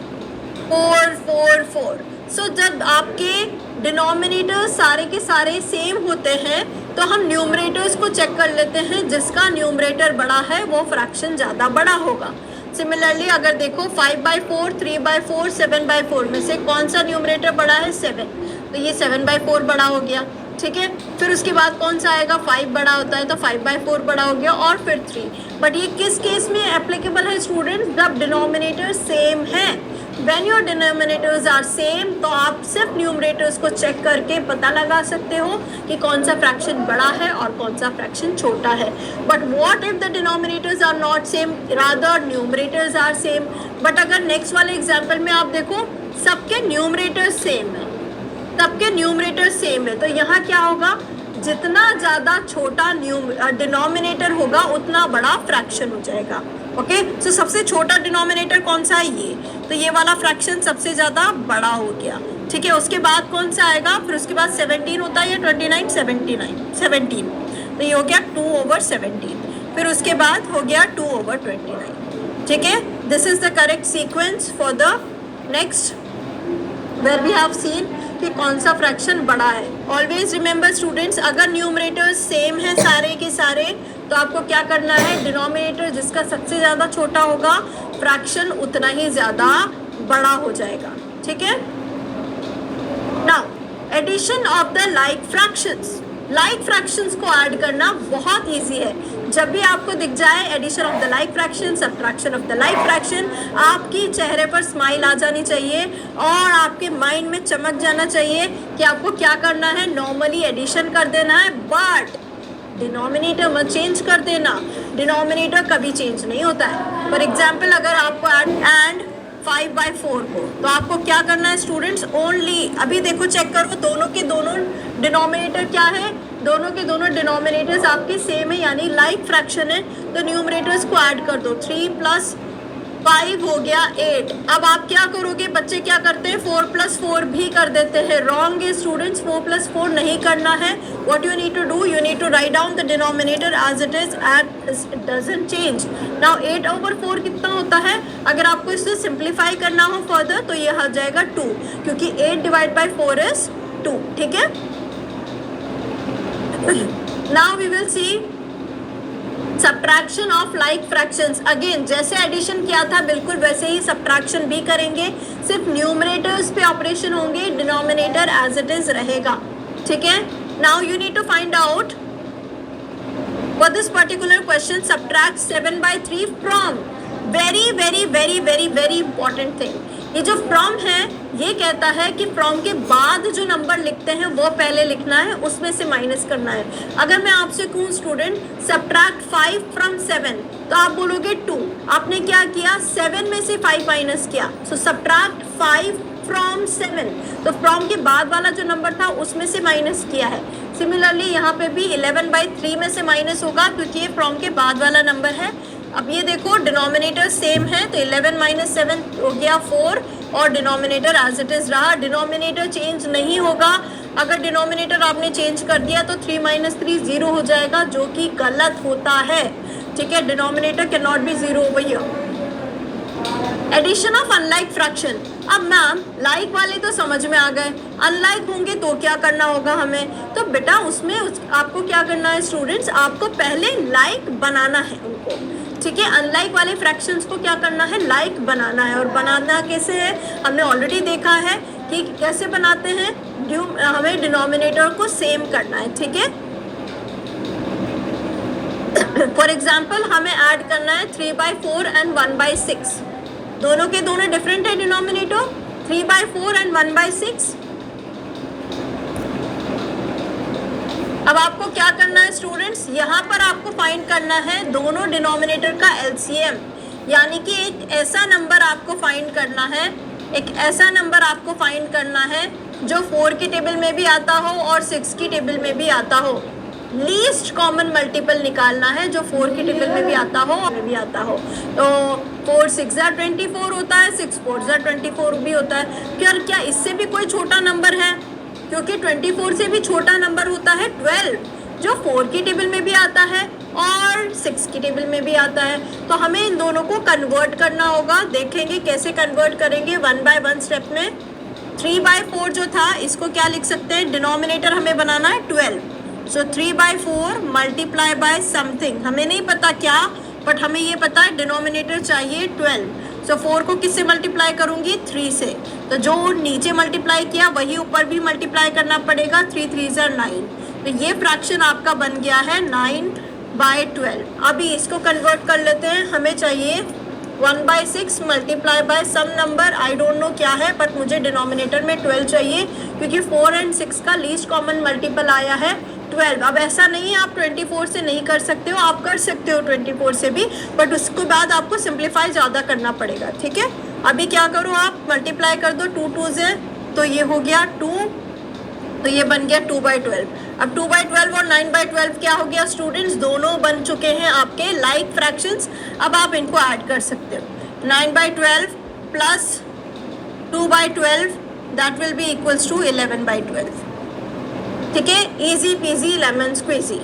4 4 4। सो जब आपके डिनोमिनेटर्स सारे के सारे सेम होते हैं तो हम न्यूमरेटर्स को चेक कर लेते हैं, जिसका न्यूमरेटर बड़ा है वो फ्रैक्शन ज़्यादा बड़ा होगा। सिमिलरली अगर देखो 5/4, 3/4, 7/4 में से कौन सा न्यूमरेटर बड़ा है, 7, तो ये 7/4 बड़ा हो गया। ठीक है, फिर उसके बाद कौन सा आएगा, 5 बड़ा होता है तो 5/4 बड़ा हो गया, और फिर 3। बट ये किस केस में एप्लीकेबल है स्टूडेंट्स, जब डिनोमिनेटर सेम है। When your denominators are same तो आप सिर्फ न्यूमरेटर्स को चेक करके पता लगा सकते हो कि कौन सा फ्रैक्शन बड़ा है और कौन सा फ्रैक्शन छोटा है। But what if the denominators are not same, rather numerators are same. But अगर नेक्स्ट वाले एग्जाम्पल में आप देखो सबके न्यूमरेटर्स सेम है, सबके न्यूमरेटर सेम है, तो यहाँ क्या होगा, जितना ज़्यादा छोटा डिनोमिनेटर होगा उतना बड़ा फ्रैक्शन हो जाएगा। ओके, सो सबसे छोटा डिनोमिनेटर कौन सा है, ये, तो ये वाला फ्रैक्शन सबसे ज़्यादा बड़ा हो गया। ठीक है, उसके बाद कौन सा आएगा, फिर उसके बाद 17 होता है या 29, 17, तो ये हो गया 2/17, फिर उसके बाद हो गया 2/29। ठीक है, this is the correct sequence for the next where we have seen कि कौन सा फ्रैक्शन बड़ा है। ऑलवेज रिमेंबर स्टूडेंट्स, अगर न्यूमरेटर्स सेम है सारे के सारे, तो आपको क्या करना है, डिनोमिनेटर जिसका सबसे ज़्यादा छोटा होगा फ्रैक्शन उतना ही ज़्यादा बड़ा हो जाएगा। ठीक है। Now addition of the like fractions, like fractions को ऐड करना बहुत इजी है। जब भी आपको दिख जाए addition of the like fraction, subtraction of the like fraction, आपकी चेहरे पर स्माइल आ जानी चाहिए और आपके माइंड में चमक जाना चाहिए कि आपको क्या करना है, नॉर्मली एडिशन कर देना है, बट डिनोमिनेटर मत चेंज कर देना। डिनोमिनेटर कभी चेंज नहीं होता है। फॉर एग्जाम्पल, अगर आपको एंड 5/4 को, तो आपको क्या करना है स्टूडेंट्स, ओनली अभी देखो चेक करो, दोनों के दोनों डिनोमिनेटर क्या है, दोनों के दोनों डिनोमिनेटर्स आपके सेम है, यानी लाइक फ्रैक्शन है, तो न्यूमरेटर्स को ऐड कर दो। 3 + 5 हो गया 8। अब आप क्या करोगे, बच्चे क्या करते हैं 4 + 4 भी कर देते हैं। रॉन्ग है स्टूडेंट्स, 4 + 4 नहीं करना है। What you need to do, you need to write down the denominator as it is and it doesn't change. Now 8/4 कितना होता है, अगर आपको इसे सिंप्लीफाई करना हो फर्दर तो ये आ जाएगा 2, क्योंकि 8/4 इज 2। ठीक है। Now we will see subtraction of like fractions. Again जैसे एडिशन किया था बिल्कुल वैसे ही सब्ट्रैक्शन भी करेंगे, सिर्फ न्यूमरेटर्स पे ऑपरेशन होंगे, डिनोमिनेटर एज इट इज रहेगा। ठीक है। Now you need to find out for this particular question subtract 7/3 from. Very very very very very important thing, ये जो फ्रॉम है ये कहता है कि फ्रॉम के बाद जो नंबर लिखते हैं वो पहले लिखना है, उसमें से माइनस करना है। अगर मैं आपसे कहूँ स्टूडेंट सब्ट्रैक्ट 5 फ्रॉम 7, तो आप बोलोगे 2। आपने क्या किया, 7 में से 5 माइनस किया, सो सब्ट्रैक्ट 5 फ्रॉम 7, तो फ्रॉम के बाद वाला जो नंबर था उसमें से माइनस किया है। सिमिलरली यहाँ पे भी 11/3 में से माइनस होगा, क्योंकि ये फ्रॉम के बाद वाला नंबर है। अब ये देखो डिनोमिनेटर सेम है, तो 11 - 7 हो गया 4 और डिनोमिनेटर एज इट इज रहा। डिनोमिनेटर चेंज नहीं होगा, अगर डिनोमिनेटर आपने चेंज कर दिया तो 3 - 3 0 हो जाएगा, जो कि गलत होता है। ठीक है, denominator can not be 0 over here. Addition of unlike fraction. अब मैम लाइक वाले तो समझ में आ गए, अनलाइक होंगे तो क्या करना होगा हमें, तो बेटा उसमें आपको क्या करना है स्टूडेंट्स, आपको पहले लाइक बनाना है उनको। ठीक है, अनलाइक वाले फ्रैक्शंस को क्या करना है, लाइक बनाना है। और बनाना कैसे है, हमने ऑलरेडी देखा है कि कैसे बनाते हैं, हमें डिनोमिनेटर को सेम करना है। ठीक है, फॉर एग्जाम्पल हमें ऐड करना है 3/4 एंड 1/6, दोनों के दोनों डिफरेंट है डिनोमिनेटर, 3/4 एंड 1/6। अब आपको क्या करना है स्टूडेंट्स, यहाँ पर आपको फाइंड करना है दोनों डिनोमिनेटर का एलसीएम, यानी कि एक ऐसा नंबर आपको फाइंड करना है, एक ऐसा नंबर आपको फाइंड करना है जो 4 की टेबल में भी आता हो और 6 की टेबल में भी आता हो। लीस्ट कॉमन मल्टीपल निकालना है जो 4 की टेबल में भी आता हो और में भी आता हो। तो 4 × 6 = 24 होता है, 6 × 4 = 24 भी होता है। क्या इससे भी कोई छोटा नंबर है, क्योंकि 24 से भी छोटा नंबर होता है 12, जो 4 की टेबल में भी आता है और 6 की टेबल में भी आता है। तो हमें इन दोनों को कन्वर्ट करना होगा, देखेंगे कैसे कन्वर्ट करेंगे 1 by 1 स्टेप में। 3/4 जो था इसको क्या लिख सकते हैं, डिनोमिनेटर हमें बनाना है 12, सो 3/4 मल्टीप्लाई बाय समथिंग, हमें नहीं पता क्या, बट हमें ये पता है डिनोमिनेटर चाहिए 12। सो 4 को किससे मल्टीप्लाई करूँगी, 3 से, तो जो नीचे मल्टीप्लाई किया वही ऊपर भी मल्टीप्लाई करना पड़ेगा, 3 × 3 = 9। तो ये फ्रैक्शन आपका बन गया है 9/12। अभी इसको कन्वर्ट कर लेते हैं, हमें चाहिए 1/6 multiply by some number, I don't know क्या है, बट मुझे डिनोमिनेटर में 12 चाहिए, क्योंकि 4 और 6 का लीस्ट कॉमन मल्टीपल आया है 12। अब ऐसा नहीं है आप 24 से नहीं कर सकते हो, आप कर सकते हो 24 से भी, बट उसके बाद आपको सिंप्लीफाई ज़्यादा करना पड़ेगा। ठीक है, अभी क्या करो, आप मल्टीप्लाई कर दो 2 2 से, तो ये हो गया 2, तो ये बन गया 2/12। अब 2/12 और 9/12 क्या हो गया स्टूडेंट्स, दोनों बन चुके हैं आपके लाइक फ्रैक्शंस। अब आप इनको ऐड कर सकते हो, 9/12 plus 2/12 that will be equals to 11/12। ठीक है, easy peasy lemon squeezy.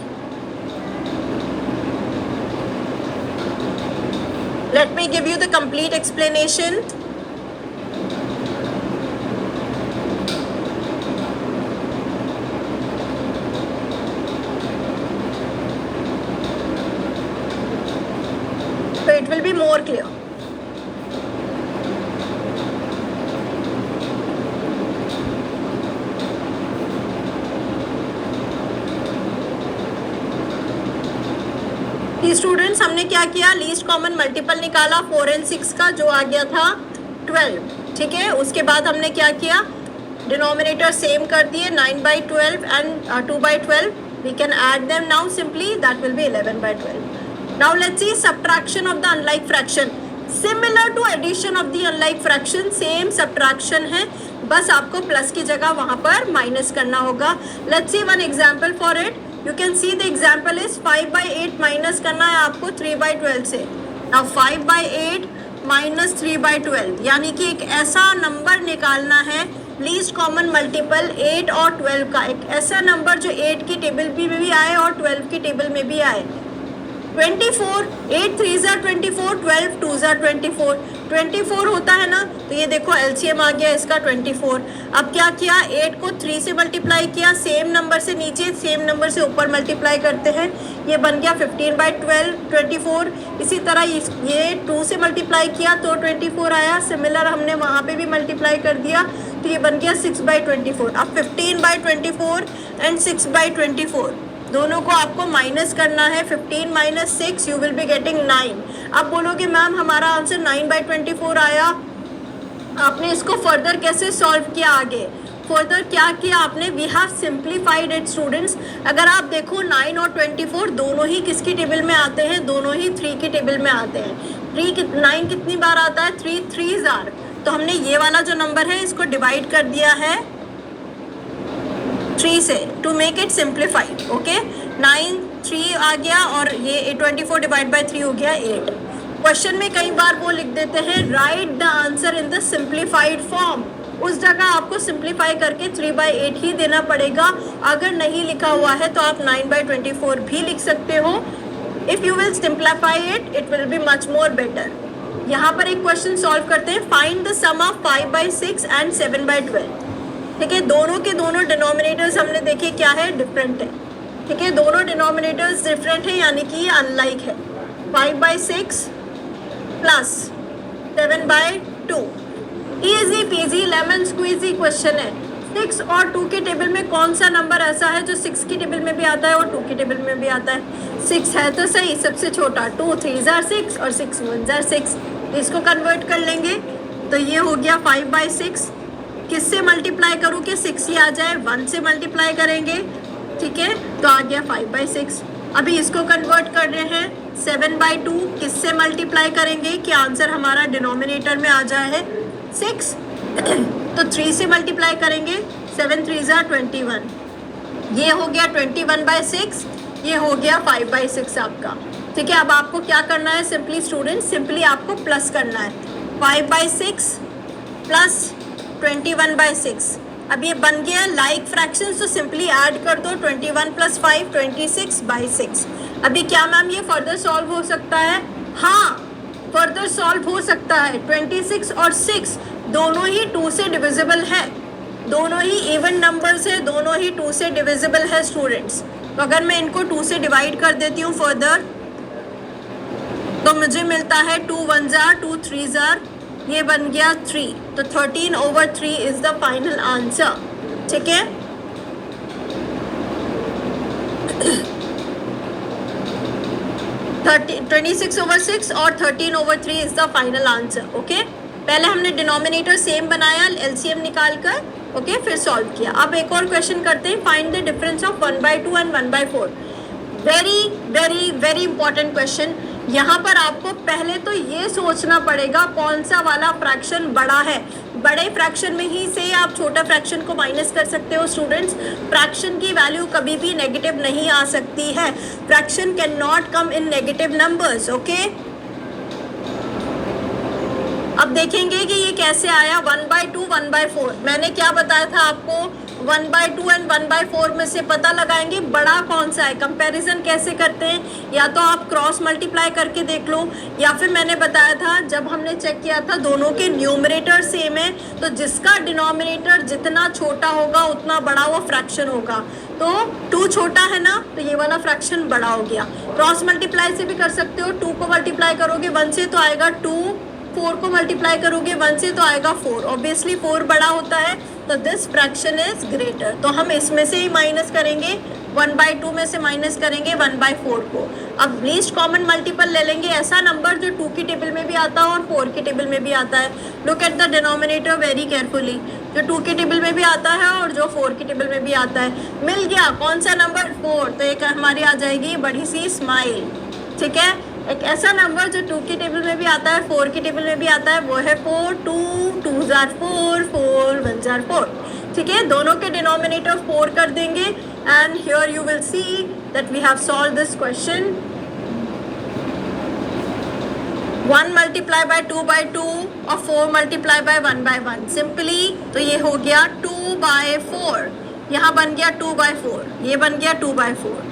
Let me give you the complete explanation. more clear. Students हमने क्या किया, लीस्ट कॉमन मल्टीपल निकाला 4 and 6 का, जो आ गया था 12. ठीक है, उसके बाद हमने क्या किया, डिनोमिनेटर सेम कर दिए 9/12 and 2/12. We can add them now simply, that will be 11/12. Now let's see subtraction of the unlike fraction. Similar to addition of the unlike fraction, same subtraction है, बस आपको प्लस की जगह वहाँ पर माइनस करना होगा. Let's see one example for it. You can see the example is 5/8 minus करना है आपको 3/12 से. Now 5/8 माइनस 3/12 यानी कि एक ऐसा नंबर निकालना है लीस्ट कॉमन मल्टीपल 8 और 12 का, एक ऐसा नंबर जो 8 की टेबल में भी आए और 12 की टेबल में भी आए. 24, 8 3s are 24, 12 2s are 24. 24 होता है ना, तो ये देखो LCM आ गया इसका 24. अब क्या किया, 8 को 3 से मल्टीप्लाई किया, सेम नंबर से नीचे सेम नंबर से ऊपर मल्टीप्लाई करते हैं, ये बन गया 15/12 24. इसी तरह ये 2 से मल्टीप्लाई किया तो 24 आया. सिमिलर हमने वहाँ पे भी मल्टीप्लाई कर दिया तो ये बन गया 6/24. अब 15/24 एंड 6/24 दोनों को आपको माइनस करना है. 15 minus 6 you will be getting 9. अब बोलोगे मैम हमारा आंसर 9/24 आया, आपने इसको फर्दर कैसे सॉल्व किया, आगे फर्दर क्या किया आपने, we have simplified it students. अगर आप देखो 9 और 24 दोनों ही किसकी टेबल में आते हैं, दोनों ही 3 की टेबल में आते हैं. 9 कितनी बार आता है, 3 3s are. तो हमने ये वाला जो नंबर है इसको डिवाइड कर दिया है 3 से to make it simplified. Okay, 9 3 आ गया और ये 24 डिवाइड बाई 3 हो गया 8. क्वेश्चन में कई बार वो लिख देते हैं right the answer in the simplified form. उस जगह आपको सिंप्लीफाई करके 3/8 ही देना पड़ेगा. अगर नहीं लिखा हुआ है तो आप 9/24 भी लिख सकते हो. If you will simplify it, it will be much more better. यहाँ पर एक क्वेश्चन सॉल्व करते हैं. Find the sum of 5/6 and 7/12. ठीक है, दोनों के दोनों डिनोमिनेटर्स हमने देखे क्या है, डिफरेंट है. ठीक है, दोनों डिनोमिनेटर्स डिफरेंट है यानी कि ये अनलाइक है. 5/6 plus 7/2 easy peasy lemon squeezy question है. 6 और 2 के टेबल में कौन सा नंबर ऐसा है जो 6 की टेबल में भी आता है और 2 की टेबल में भी आता है. 6 है तो सही, सबसे छोटा. 2 3s are 6 और 6 1s are 6. इसको कन्वर्ट कर लेंगे तो ये हो गया 5/6. किससे मल्टीप्लाई करूँ कि 6 ही आ जाए, 1 से मल्टीप्लाई करेंगे. ठीक है, तो आ गया 5/6. अभी इसको कन्वर्ट कर रहे हैं 7/2. किससे मल्टीप्लाई करेंगे कि आंसर हमारा डिनोमिनेटर में आ जाए 6. तो 3 से मल्टीप्लाई करेंगे, 7 3s are 21. ये हो गया 21/6. ये हो गया 5/6 आपका. ठीक है, अब आपको क्या करना है, सिंपली स्टूडेंट सिंपली आपको प्लस करना है. 5/6 प्लस 21/6. अब ये बन गया लाइक फ्रैक्शंस, तो सिंपली ऐड कर दो 21 + 5 26/6. अभी क्या मैम ये फर्दर सॉल्व हो सकता है, हाँ फर्दर सॉल्व हो सकता है. 26 और 6 दोनों ही 2 से डिविजिबल है, दोनों ही इवन नंबर्स है, दोनों ही 2 से डिविजिबल है स्टूडेंट्स. तो अगर मैं इनको 2 से डिवाइड कर देती हूँ फर्दर तो मुझे मिलता है 2 1s are 2 3s are, ये बन गया 3. तो 13/3 इज द फाइनल आंसर. ठीक है, थर्टी 26/6 और 13/3 is the final answer. Okay, पहले हमने डिनोमिनेटर सेम बनाया एलसीएम निकाल कर, ओके फिर सॉल्व किया. अब एक और क्वेश्चन करते हैं. Find the difference of 1/2 and 1/4. Very very very important question. यहाँ पर आपको पहले तो ये सोचना पड़ेगा कौन सा वाला फ्रैक्शन बड़ा है. बड़े फ्रैक्शन में ही से आप छोटा फ्रैक्शन को माइनस कर सकते हो स्टूडेंट्स. फ्रैक्शन की वैल्यू कभी भी नेगेटिव नहीं आ सकती है. Fraction can not come in negative numbers. Okay, अब देखेंगे कि ये कैसे आया 1/2 1/4. मैंने क्या बताया था आपको, 1/2 एंड 1/4 में से पता लगाएंगे बड़ा कौन सा है। कंपैरिजन कैसे करते हैं, या तो आप क्रॉस मल्टीप्लाई करके देख लो, या फिर मैंने बताया था जब हमने चेक किया था दोनों के न्यूमरेटर सेम है, तो जिसका डिनोमिनेटर जितना छोटा होगा उतना बड़ा वो फ्रैक्शन होगा। तो 2 छोटा है ना, तो ये वाला फ्रैक्शन बड़ा हो गया। क्रॉस मल्टीप्लाई से भी कर सकते हो, 2 को मल्टीप्लाई करोगे 1 से तो आएगा 2, 4 को मल्टीप्लाई करोगे 1 से तो आएगा 4। ऑब्वियसली 4 बड़ा होता है, तो दिस फ्रैक्शन इज ग्रेटर। तो हम इसमें से ही माइनस करेंगे, 1/2 में से माइनस करेंगे 1/4 को। अब लीस्ट कॉमन मल्टीपल ले लेंगे, ऐसा नंबर जो 2 की टेबल में भी आता है और 4 की टेबल में भी आता है। Look at the denominator very carefully, जो 2 की टेबल में भी आता है और जो 4 की टेबल में भी आता है। मिल गया कौन सा नंबर, 4, तो एक हमारी आ जाएगी बड़ी सी स्माइल। ठीक है, एक ऐसा नंबर जो 2 की टेबल में भी आता है 4 की टेबल में भी आता है, वो है 4, 2 2s are 4, 4 1s are 4। ठीक है, दोनों के डिनोमिनेटर 4 कर देंगे and here you will see that we have solve this question. 1 multiply by 2/2 और 4 मल्टीप्लाई बाय 1/1 सिंपली, तो ये हो गया 2/4। यहाँ बन गया 2/4, ये बन गया 2/4।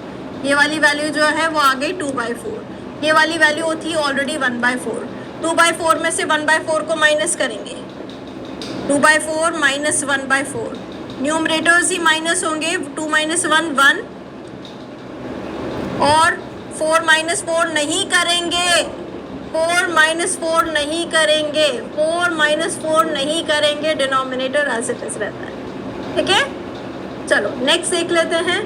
ये वाली वैल्यू जो है वो आ गई 2/4, ये वाली वैल्यू थी ऑलरेडी 1/4। 2/4 में से 1/4 को माइनस करेंगे, 2/4 माइनस 1/4, न्यूमरेटर्स ही माइनस होंगे, 2 - 1 1, और 4 - 4 नहीं करेंगे, 4 - 4 नहीं करेंगे, 4 - 4 नहीं करेंगे, डिनोमिनेटर एज इट इज रहता है। ठीक है, चलो नेक्स्ट देख लेते हैं,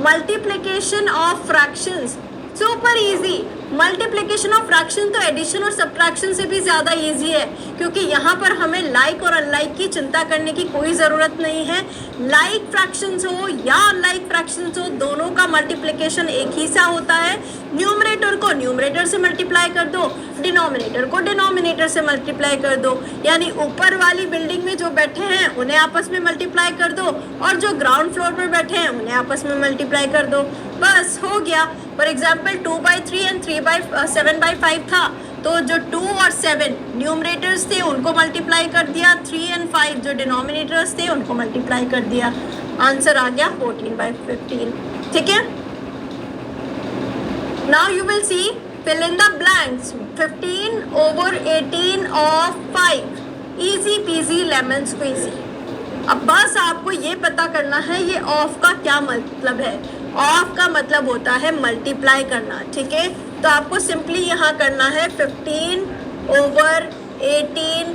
multiplication of fractions. Super easy, multiplication of fraction तो एडिशन और सब्ट्रैक्शन से भी ज़्यादा इजी है, क्योंकि यहाँ पर हमें लाइक और अनलाइक की चिंता करने की कोई ज़रूरत नहीं है। लाइक फ्रैक्शंस हो या अनलाइक फ्रैक्शंस हो, दोनों का मल्टीप्लिकेशन एक ही सा होता है। न्यूमरेटर को न्यूमरेटर से मल्टीप्लाई कर दो, डिनोमिनेटर को डिनोमिनेटर से मल्टीप्लाई कर दो, यानी ऊपर वाली बिल्डिंग में जो बैठे हैं उन्हें आपस में मल्टीप्लाई कर दो, और जो ग्राउंड फ्लोर पर बैठे हैं उन्हें आपस में मल्टीप्लाई कर दो, बस हो गया। फॉर एग्जाम्पल 2/3 एंड 7/5 था, तो जो 2 और 7 न्यूमरेटर्स थे उनको मल्टीप्लाई कर दिया, 3 और 5 जो डिनोमिनेटर्स थे उनको मल्टीप्लाई कर दिया, आंसर आ गया 14/15। ठीक है, now you will C, fill in the blanks, 15/18 of 5, easy peasy lemon squeezy। अब बस आपको ये पता करना है ये ऑफ का क्या मतलब है। ऑफ का मतलब होता है मल्टीप्लाई करना। ठीक है, तो आपको सिंपली यहाँ करना है 15/18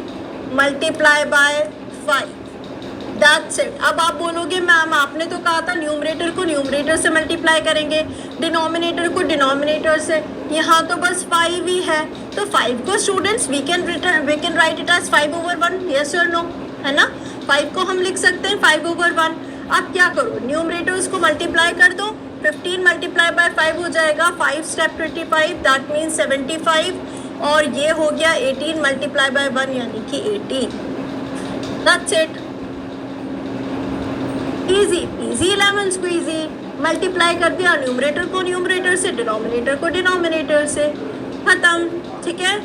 मल्टीप्लाई बाय 5, दैट्स इट। अब आप बोलोगे मैम आपने तो कहा था न्यूमरेटर को न्यूमरेटर से मल्टीप्लाई करेंगे, डिनोमिनेटर को डिनोमिनेटर से, यहाँ तो बस 5 ही है, तो 5 को students we can write it as 5/1, yes और नो, है ना। 5 को हम लिख सकते हैं 5/1। अब क्या करो, न्यूमरेटर्स को मल्टीप्लाई कर दो, 15 मल्टीप्लाई बाय 5 हो जाएगा 5 स्टेप 25, दैट मीन्स 75, और ये हो गया 18 मल्टीप्लाई बाय 1 यानी कि 18, that's it. Easy easy lemon squeezy, multiply कर दिया न्यूमरेटर को न्यूमरेटर से, डिनोमिनेटर को डिनोमिनेटर से, खत्म। ठीक है,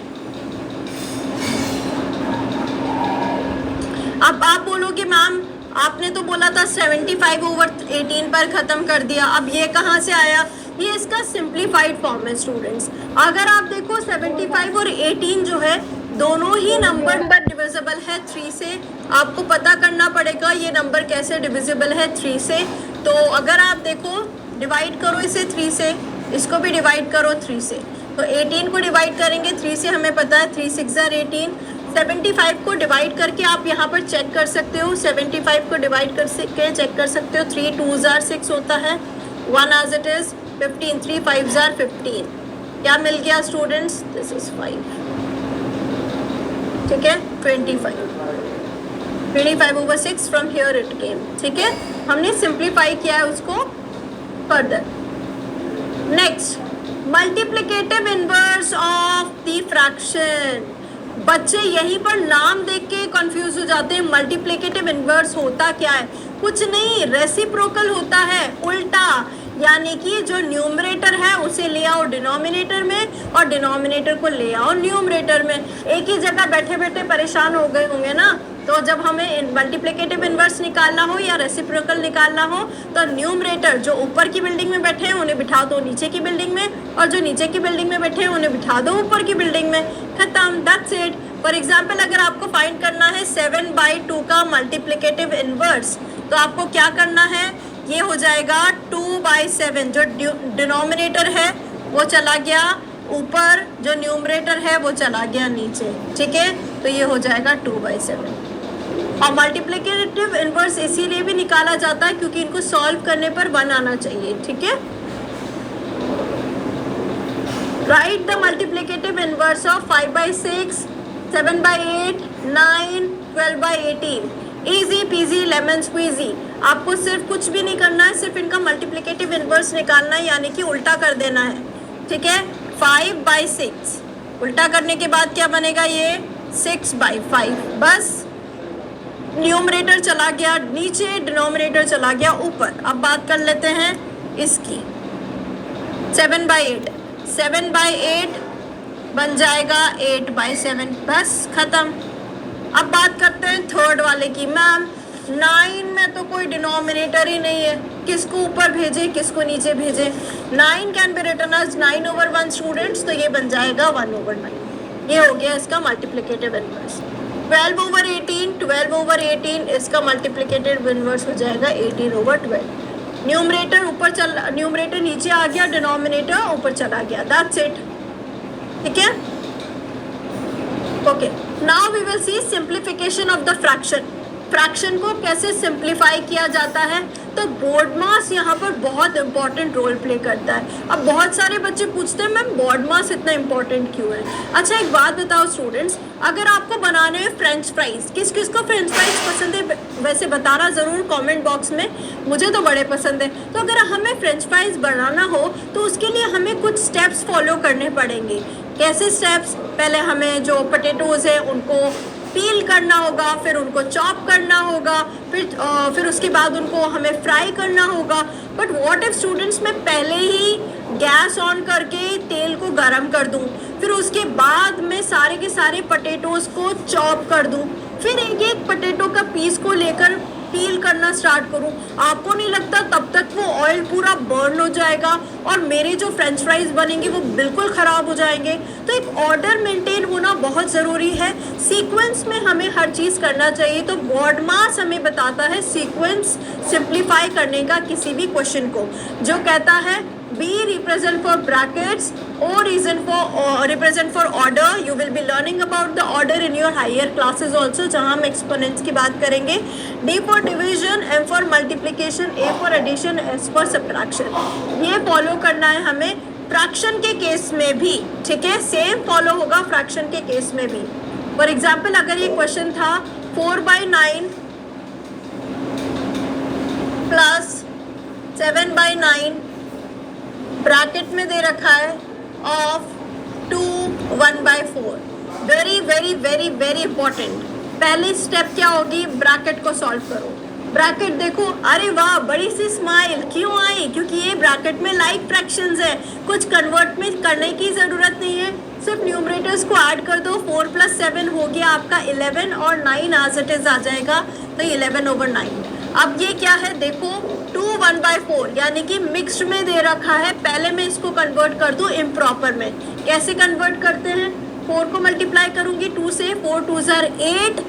अब आप बोलोगे मैम आपने तो बोला था 75/18 पर ख़त्म कर दिया, अब ये कहाँ से आया, ये इसका सिंप्लीफाइड फॉर्म है स्टूडेंट्स। अगर आप देखो 75 और 18 जो है दोनों ही नंबर पर डिविजिबल है 3 से, आपको पता करना पड़ेगा ये नंबर कैसे डिविजिबल है 3 से। तो अगर आप देखो डिवाइड करो इसे 3 से, इसको भी डिवाइड करो 3 से, तो 18 को डिवाइड करेंगे 3 से, हमें पता है 3 6 are 18। 75 को डिवाइड करके आप यहाँ पर चेक कर सकते हो, 75 को डिवाइड कर के चेक कर सकते हो, 3 2s are 6 होता है, 1 as it is 15, 3 5s are 15, क्या मिल गया स्टूडेंट्स, दिस इज 5। ठीक है, 25/6 फ्रॉम हियर इट केम। ठीक है, हमने सिंप्लीफाई किया है उसको further. Next, multiplicative inverse of the fraction. बच्चे यहीं पर नाम देख के कंफ्यूज हो जाते हैं, मल्टीप्लिकेटिव इनवर्स होता क्या है, कुछ नहीं, रेसिप्रोकल होता है, उल्टा। यानी कि जो न्यूमरेटर है उसे ले आओ डिनोमिनेटर में और डिनोमिनेटर को ले आओ न्यूमरेटर में। एक ही जगह बैठे बैठे परेशान हो गए होंगे ना, तो जब हमें मल्टीप्लिकेटिव इन्वर्स निकालना हो या रेसिप्रोकल निकालना हो तो न्यूमरेटर जो ऊपर की बिल्डिंग में बैठे हैं उन्हें बिठा दो नीचे की बिल्डिंग में, और जो नीचे की बिल्डिंग में बैठे हैं उन्हें बिठा दो ऊपर की बिल्डिंग में। खत्म, दैट्स इट। फॉर एग्जाम्पल अगर आपको फाइंड करना है 7/2 का मल्टीप्लिकेटिव इन्वर्स, तो आपको क्या करना है, ये हो जाएगा 2/7। जो डिनोमिनेटर है वो चला गया ऊपर, जो न्यूमरेटर है वो चला गया नीचे, ठीक है। तो ये हो जाएगा 2/7। और मल्टीप्लिकेटिव इन्वर्स इसीलिए भी निकाला जाता है क्योंकि इनको सॉल्व करने पर 1 आना चाहिए, ठीक है। Right the multiplicative inverse of 5/6, 7/8, 9, 12/18। Easy peasy lemon squeezy. आपको सिर्फ कुछ भी नहीं करना है, सिर्फ इनका मल्टीप्लिकेटिव इन्वर्स निकालना है, यानी कि उल्टा कर देना है, ठीक है। 5/6 उल्टा करने के बाद क्या बनेगा, ये 6/5। बस न्यूमरेटर चला गया नीचे, डिनोमिनेटर चला गया ऊपर। अब बात कर लेते हैं इसकी 7/8। 7/8 बन जाएगा 8/7। बस खत्म। अब बात करते हैं थर्ड वाले की। मैम 9 में तो कोई डिनोमिनेटर ही नहीं है, किसको ऊपर भेजे किसको नीचे भेजे। 9 can be written as 9/1 students, तो ये बन जाएगा 1/9। ये हो गया इसका मल्टीप्लिकेटिव इन्वर्स। 12/18, 12/18 इसका मल्टीप्लिकेटिव इन्वर्स हो जाएगा 18/12। न्यूमरेटर ऊपर न्यूमरेटर नीचे आ गया, डिनोमिनेटर ऊपर चला गया, दैट्स इट, ठीक है। Okay, now we will see simplification of the fraction. Fraction को कैसे सिंप्लीफाई किया जाता है, तो बोर्ड मास यहाँ पर बहुत इंपॉर्टेंट रोल प्ले करता है। अब बहुत सारे बच्चे पूछते हैं मैम बोर्ड मास इतना इंपॉर्टेंट क्यों है। अच्छा एक बात बताओ स्टूडेंट्स, अगर आपको बनाने हैं फ्रेंच फ्राइज, किस किस को फ्रेंच फ्राइज पसंद है वैसे बताना ज़रूर कमेंट बॉक्स में, मुझे तो बड़े पसंद है। तो अगर हमें फ्रेंच फ्राइज बनाना हो तो उसके लिए हमें कुछ स्टेप्स फॉलो करने पड़ेंगे। कैसे स्टेप्स, पहले हमें जो पोटैटोज़ है उनको पील करना होगा, फिर उनको चॉप करना होगा, फिर उसके बाद उनको हमें फ्राई करना होगा। बट व्हाट इफ स्टूडेंट्स मैं पहले ही गैस ऑन करके तेल को गरम कर दूं, फिर उसके बाद मैं सारे के सारे पोटैटोज़ को चॉप कर दूं, फिर एक एक पोटैटो का पीस को लेकर पील करना स्टार्ट करूं, आपको नहीं लगता तब तक वो ऑयल पूरा बर्न हो जाएगा और मेरे जो फ्रेंच फ्राइज बनेंगे वो बिल्कुल ख़राब हो जाएंगे। तो एक ऑर्डर मेंटेन होना बहुत ज़रूरी है, सीक्वेंस में हमें हर चीज़ करना चाहिए। तो बोर्ड मास हमें बताता है सीक्वेंस सिंप्लीफाई करने का किसी भी क्वेश्चन को, जो कहता है B represent for brackets, O represent for order. You will be learning about the order in your higher classes also, जहाँ हम exponents की बात करेंगे। D for division, M for multiplication, A for addition, S for subtraction। ये follow करना है हमें fraction के केस में भी, ठीक है। सेम फॉलो होगा फ्रैक्शन के केस में भी। फॉर एग्जाम्पल अगर ये क्वेश्चन था 4/9 प्लस 7/9 ब्रैकेट में दे रखा है of 2 1/4। Very very very very important. पहली स्टेप क्या होगी, ब्रैकेट को सॉल्व करो। ब्रैकेट देखो, अरे वाह बड़ी सी स्माइल क्यों आई, क्योंकि ये ब्रैकेट में लाइक फ्रैक्शंस है, कुछ कन्वर्ट में करने की ज़रूरत नहीं है, सिर्फ न्यूमरेटर्स को ऐड कर दो। 4 + 7 हो गया आपका 11 और 9 एज इट इज़ आ जाएगा, तो 11/9। अब ये क्या है देखो, 2 1/4 यानी कि मिक्स्ड में दे रखा है। पहले मैं इसको कन्वर्ट कर दूँ इम्प्रॉपर में। कैसे कन्वर्ट करते हैं, 4 को मल्टीप्लाई करूँगी 2 से, 4 2 ज़ार 8,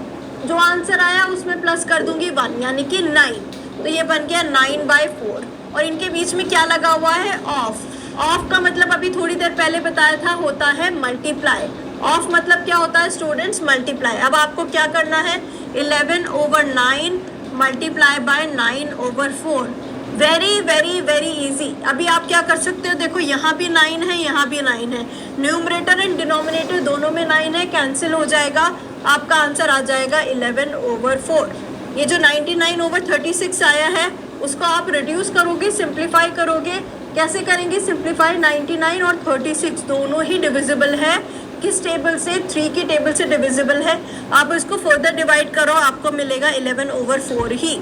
जो आंसर आया उसमें प्लस कर दूँगी 1 यानी कि 9, तो ये बन गया 9/4। और इनके बीच में क्या लगा हुआ है, ऑफ। ऑफ का मतलब अभी थोड़ी देर पहले बताया था, होता है मल्टीप्लाई। ऑफ मतलब क्या होता है स्टूडेंट्स, मल्टीप्लाई। अब आपको क्या करना है, 11/9 multiply by 9/4। Very very very easy. अभी आप क्या कर सकते हो, देखो यहाँ भी 9 है, यहाँ भी 9 है, न्यूमरेटर एंड डिनोमिनेटर दोनों में 9 है, कैंसिल हो जाएगा, आपका आंसर आ जाएगा 11/4। ये जो 99/36 आया है उसको आप रिड्यूस करोगे, सिंप्लीफाई करोगे। कैसे करेंगे सिंप्लीफाई, 99 और 36 दोनों ही डिविजिबल है, किस टेबल से, 3 की टेबल से डिविजिबल है। आप इसको फर्दर डिवाइड करो, आपको मिलेगा 11/4 ही,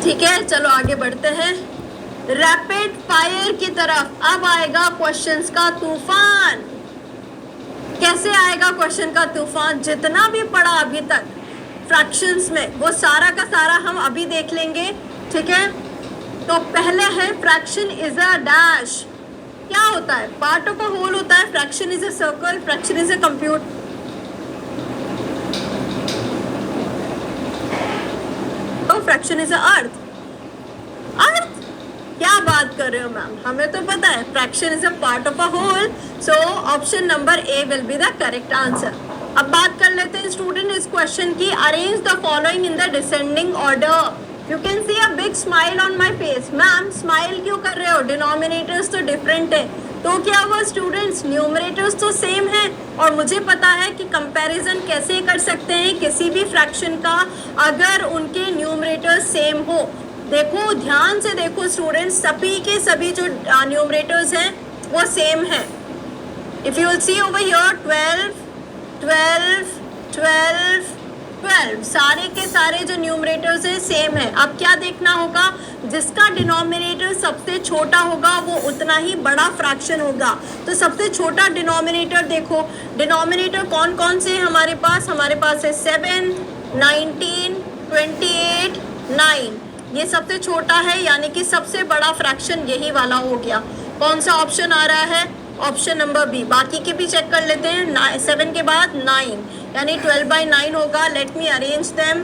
ठीक है। चलो आगे बढ़ते हैं। रैपिड फायर की तरफ। अब आएगा क्वेश्चंस का तूफान। कैसे आएगा क्वेश्चन का तूफान? जितना भी पढ़ा अभी तक फ्रैक्शंस में वो सारा का सारा हम अभी देख लेंगे, ठीक है। तो पहले है फ्रैक्शन इज अ डैश। क्या होता है? पार्ट ऑफ अ होल होता है। Fraction is a circle, fraction is a compute. तो फ्रैक्शन इज अ अर्थ। अर्थ? क्या बात कर रहे हो मैम, हमें तो पता है fraction is a part of a whole. So option number A will be the correct answer. अब बात कर लेते हैं स्टूडेंट इस क्वेश्चन की। Arrange the following in the descending order. You can see a big smile on my face. Ma'am smile क्यों कर रहे हो? डिनोमिनेटर्स तो डिफरेंट है। तो क्या हुआ स्टूडेंट्स, न्यूमरेटर्स तो सेम है और मुझे पता है कि कंपैरिजन कैसे कर सकते हैं किसी भी फ्रैक्शन का अगर उनके न्यूमरेटर्स सेम हो। देखो ध्यान से देखो स्टूडेंट्स, सभी के सभी जो न्यूमरेटर्स हैं वो सेम है। If you will C over here 12 12 12 12 सारे के सारे जो न्यूमरेटर्स हैं सेम है। अब क्या देखना होगा, जिसका डिनोमिनेटर सबसे छोटा होगा वो उतना ही बड़ा फ्रैक्शन होगा। तो सबसे छोटा डिनोमिनेटर देखो, डिनोमिनेटर कौन कौन से हैं हमारे पास? हमारे पास है 7, 19, 28, 9। ये सबसे छोटा है यानी कि सबसे बड़ा फ्रैक्शन यही वाला हो गया। कौन सा ऑप्शन आ रहा है? Option number B. बाकी के भी चेक कर लेते हैं। 7 के बाद 9 यानी 12/9 होगा। Let me arrange them.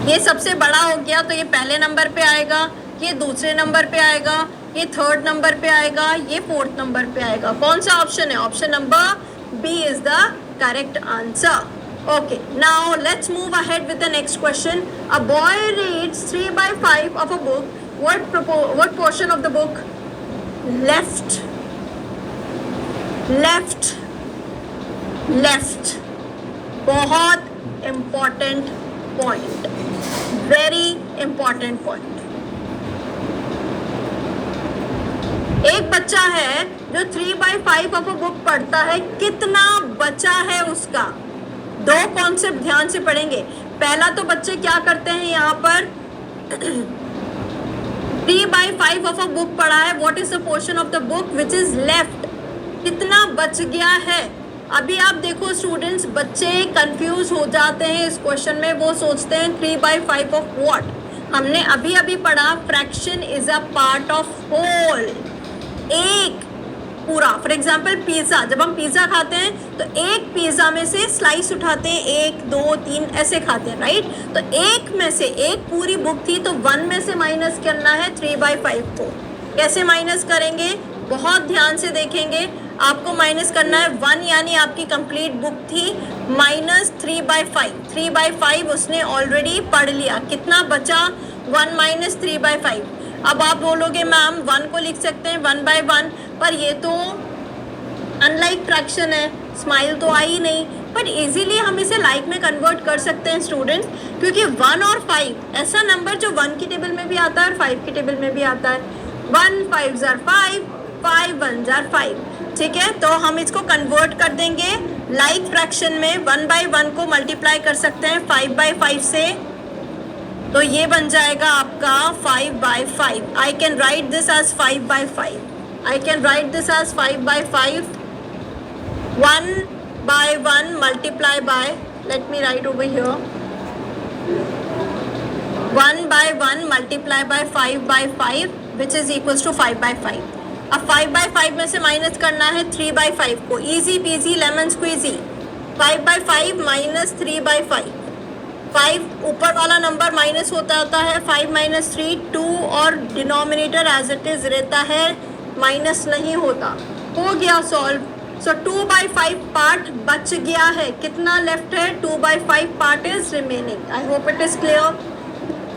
ये सबसे बड़ा हो गया तो ये पहले नंबर पे आएगा, ये दूसरे नंबर पे आएगा, ये थर्ड नंबर पे आएगा, ये फोर्थ नंबर पे आएगा। कौन सा ऑप्शन है? Option number B is the correct answer. Okay, now let's move ahead with the next question. A boy reads 3/5 of a book. What portion of the book? Left. Left. Left. बहुत important point. Very important point. एक बच्चा है जो 3/5 of a book पढ़ता है, कितना बचा है उसका? दो कॉन्सेप्ट ध्यान से पढ़ेंगे। पहला तो बच्चे क्या करते हैं, यहाँ पर 3/5 ऑफ अ बुक पढ़ा है। What is the portion of the book which is left? कितना बच गया है? अभी आप देखो स्टूडेंट्स, बच्चे कंफ्यूज हो जाते हैं इस क्वेश्चन में। वो सोचते हैं 3/5 ऑफ व्हाट? हमने अभी अभी पढ़ा fraction is a part of whole. एक पूरा, फॉर एग्जाम्पल पिज़्ज़ा, जब हम पिज़्ज़ा खाते हैं तो एक पिज़्ज़ा में से स्लाइस उठाते हैं, 1 2 3 ऐसे खाते हैं, राइट। तो एक में से एक पूरी बुक थी तो 1 में से माइनस करना है 3/5 को। कैसे माइनस करेंगे? बहुत ध्यान से देखेंगे। आपको माइनस करना है 1 यानी आपकी कंप्लीट बुक थी, माइनस 3/5। 3/5 उसने ऑलरेडी पढ़ लिया। कितना बचा? 1 माइनस 3/5। अब आप बोलोगे मैम 1 को लिख सकते हैं 1/1, पर ये तो अनलाइक फ्रैक्शन है, स्माइल तो आई नहीं। पर इजीली हम इसे लाइक में कन्वर्ट कर सकते हैं स्टूडेंट्स, क्योंकि 1 और 5 ऐसा नंबर जो 1 की टेबल में भी आता है और 5 की टेबल में भी आता है। 1 5 जार 5, 5 1 जार 5, ठीक है। तो हम इसको कन्वर्ट कर देंगे लाइक फ्रैक्शन में। 1/1 को मल्टीप्लाई कर सकते हैं 5/5 से, तो ये बन जाएगा आपका 5/5। I can write this as 5/5। I can write this as 5/5। 1/1 multiply by, let me write over here, 1/1 multiply by 5/5 which is equals to 5/5। अब 5/5 में से माइनस करना है 3/5 को। Easy peasy lemon squeezy. 5/5 minus 3/5। 5 ऊपर वाला नंबर माइनस होता है, 5 माइनस 3 2, और डिनोमिनेटर एज इट इज रहता है, माइनस नहीं होता। हो गया सॉल्व। सो 2/5 पार्ट बच गया है। कितना लेफ्ट है? 2/5 part is remaining. I hope it is clear.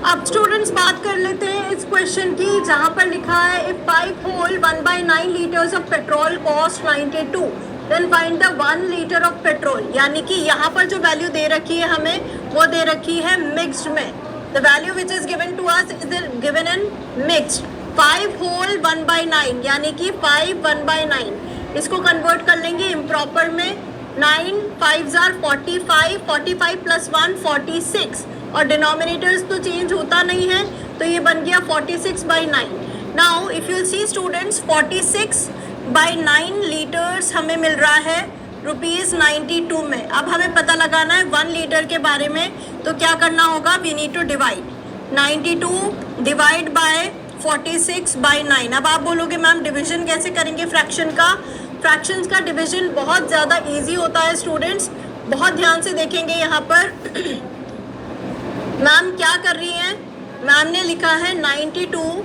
अब स्टूडेंट्स बात कर लेते हैं इस क्वेश्चन की, जहाँ पर लिखा है if 5 whole 1/9 litres of petrol cost 92 then find the 1 litre of petrol. यानी कि यहाँ पर जो वैल्यू दे रखी है हमें वो दे रखी है मिक्स्ड में। The value which is given to us is given in mixed. 5 whole 1/9 यानी कि 5 1/9, इसको कन्वर्ट कर लेंगे इम्प्रॉपर में। 9 5 जार 45, 45 प्लस 1 46, और डिनोमिनेटर्स तो चेंज होता नहीं है तो ये बन गया 46/9। Now if you see students, 46/9 litres हमें मिल रहा है ₹92 में। अब हमें पता लगाना है 1 लीटर के बारे में, तो क्या करना होगा, we need to divide 92 divide by 46/9। अब आप बोलोगे मैम डिवीजन कैसे करेंगे फ्रैक्शन का? फ्रैक्शंस का डिवीजन बहुत ज़्यादा इजी होता है स्टूडेंट्स, बहुत ध्यान से देखेंगे यहाँ पर। मैम क्या कर रही हैं, मैम ने लिखा है 92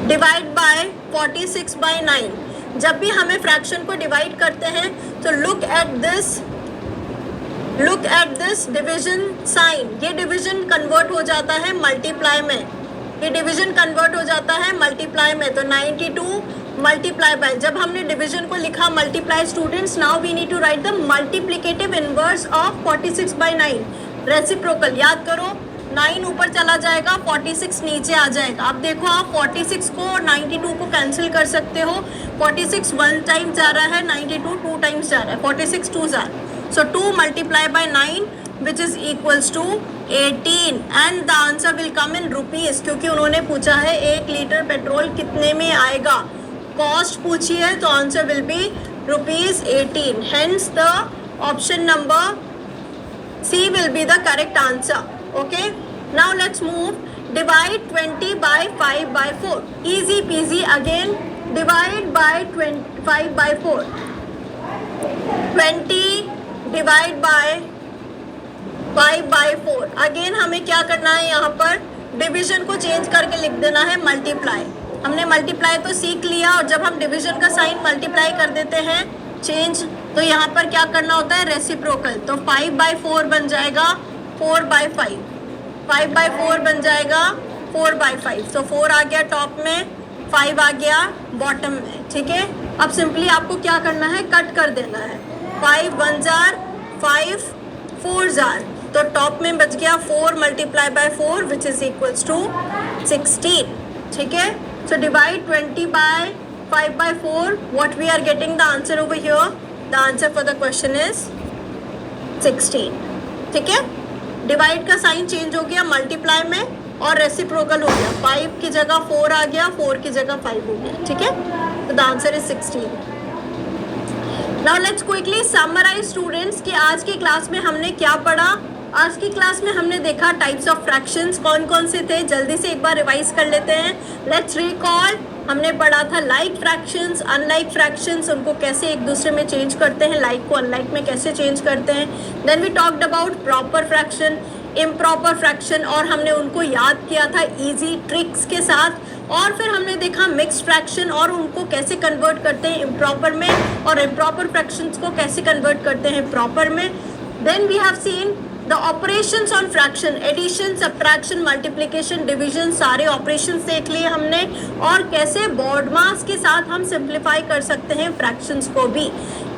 डिवाइड बाय 46/9। जब भी हमें फ्रैक्शन को डिवाइड करते हैं तो look at this division sign. ये डिवीजन कन्वर्ट हो जाता है मल्टीप्लाई में, ये डिवीजन कन्वर्ट हो जाता है मल्टीप्लाई में। तो 92 मल्टीप्लाई बाय, जब हमने डिवीजन को लिखा multiply students, now we need to write the multiplicative inverse of 46/9। Reciprocal याद करो, 9 ऊपर चला जाएगा, 46 नीचे आ जाएगा। अब देखो आप 46 को और 92 को कैंसिल कर सकते हो। 46 1 टाइम जा रहा है, 92 2 टाइम्स जा रहा है, 46 2s are, so 2 multiply by 9 which is equals to 18 and the answer will come in rupees, क्योंकि उन्होंने पूछा है 1 लीटर पेट्रोल कितने में आएगा, कॉस्ट पूछी है, तो answer will be ₹18। Hence the option number C will be the correct answer. Okay, now let's move. Divide 20 by 5/4. Easy peasy. Again divide by 5/4. 20 divide by 5/4. Again हमें क्या करना है, यहाँ पर डिवीजन को चेंज करके लिख देना है मल्टीप्लाई। हमने मल्टीप्लाई तो सीख लिया, और जब हम डिवीजन का साइन मल्टीप्लाई कर देते हैं चेंज, तो यहाँ पर क्या करना होता है, रेसिप्रोकल। तो 5/4 बन जाएगा 4/5, 5/4 बन जाएगा 4/5। तो 4 आ गया टॉप में, 5 आ गया बॉटम में। ठीक है, अब सिंपली आपको क्या करना है, कट कर देना है। 5 1s are 5 4s are, तो टॉप में बच गया 4 multiply by 4 which is equals to 16। ठीक है, so divide 20 by 5/4. What we are getting the answer over here? The answer for the question is 16. ठीक है, डिवाइड का साइन चेंज हो गया मल्टीप्लाई में, और रेसिप्रोकल हो गया, 5 की जगह 4 आ गया, 4 की जगह 5 हो गया। ठीक है, तो the answer is 16। Now let's quickly summarise students कि आज की क्लास में हमने क्या पढ़ा। आज की क्लास में हमने देखा टाइप्स ऑफ फ्रैक्शंस कौन कौन से थे, जल्दी से एक बार रिवाइज कर लेते हैं। लेट्स रिकॉल, हमने पढ़ा था लाइक फ्रैक्शंस, अनलाइक फ्रैक्शंस, उनको कैसे एक दूसरे में चेंज करते हैं, लाइक को अनलाइक में कैसे चेंज करते हैं। Then we talked about proper fraction, improper fraction, और हमने उनको याद किया था इजी ट्रिक्स के साथ। और फिर हमने देखा मिक्स्ड फ्रैक्शन और उनको कैसे कन्वर्ट करते हैं इम्प्रॉपर में, और इम्प्रॉपर फ्रैक्शंस को कैसे कन्वर्ट करते हैं प्रॉपर में। Then we have seen the operations on fraction, addition, subtraction, multiplication, division, सारे ऑपरेशंस देख लिए हमने, और कैसे बोर्ड मास के साथ हम सिंप्लीफाई कर सकते हैं फ्रैक्शंस को भी।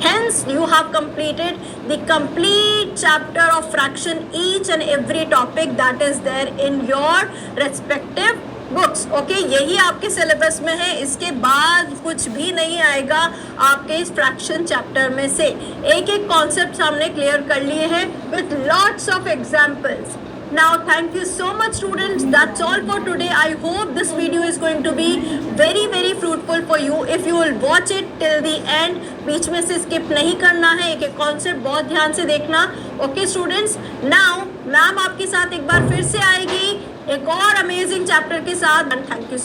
Hence you have completed the complete chapter of fraction, each and every topic that is there in your respective books. Okay, यही आपके सिलेबस में है, इसके बाद कुछ भी नहीं आएगा आपके इस फ्रैक्शन चैप्टर में से। एक एक कॉन्सेप्ट हमने क्लियर कर लिए हैं with lots of examples. Now thank you so much students, that's all for today. I hope this video is going to be very fruitful for you if you will watch it till the end. बीच में से skip नहीं करना है, एक एक concept बहुत ध्यान से देखना। ओके स्टूडेंट्स, नाउ मैम आपके साथ एक बार फिर से आएगी एक और अमेजिंग चैप्टर के साथ। Thank you.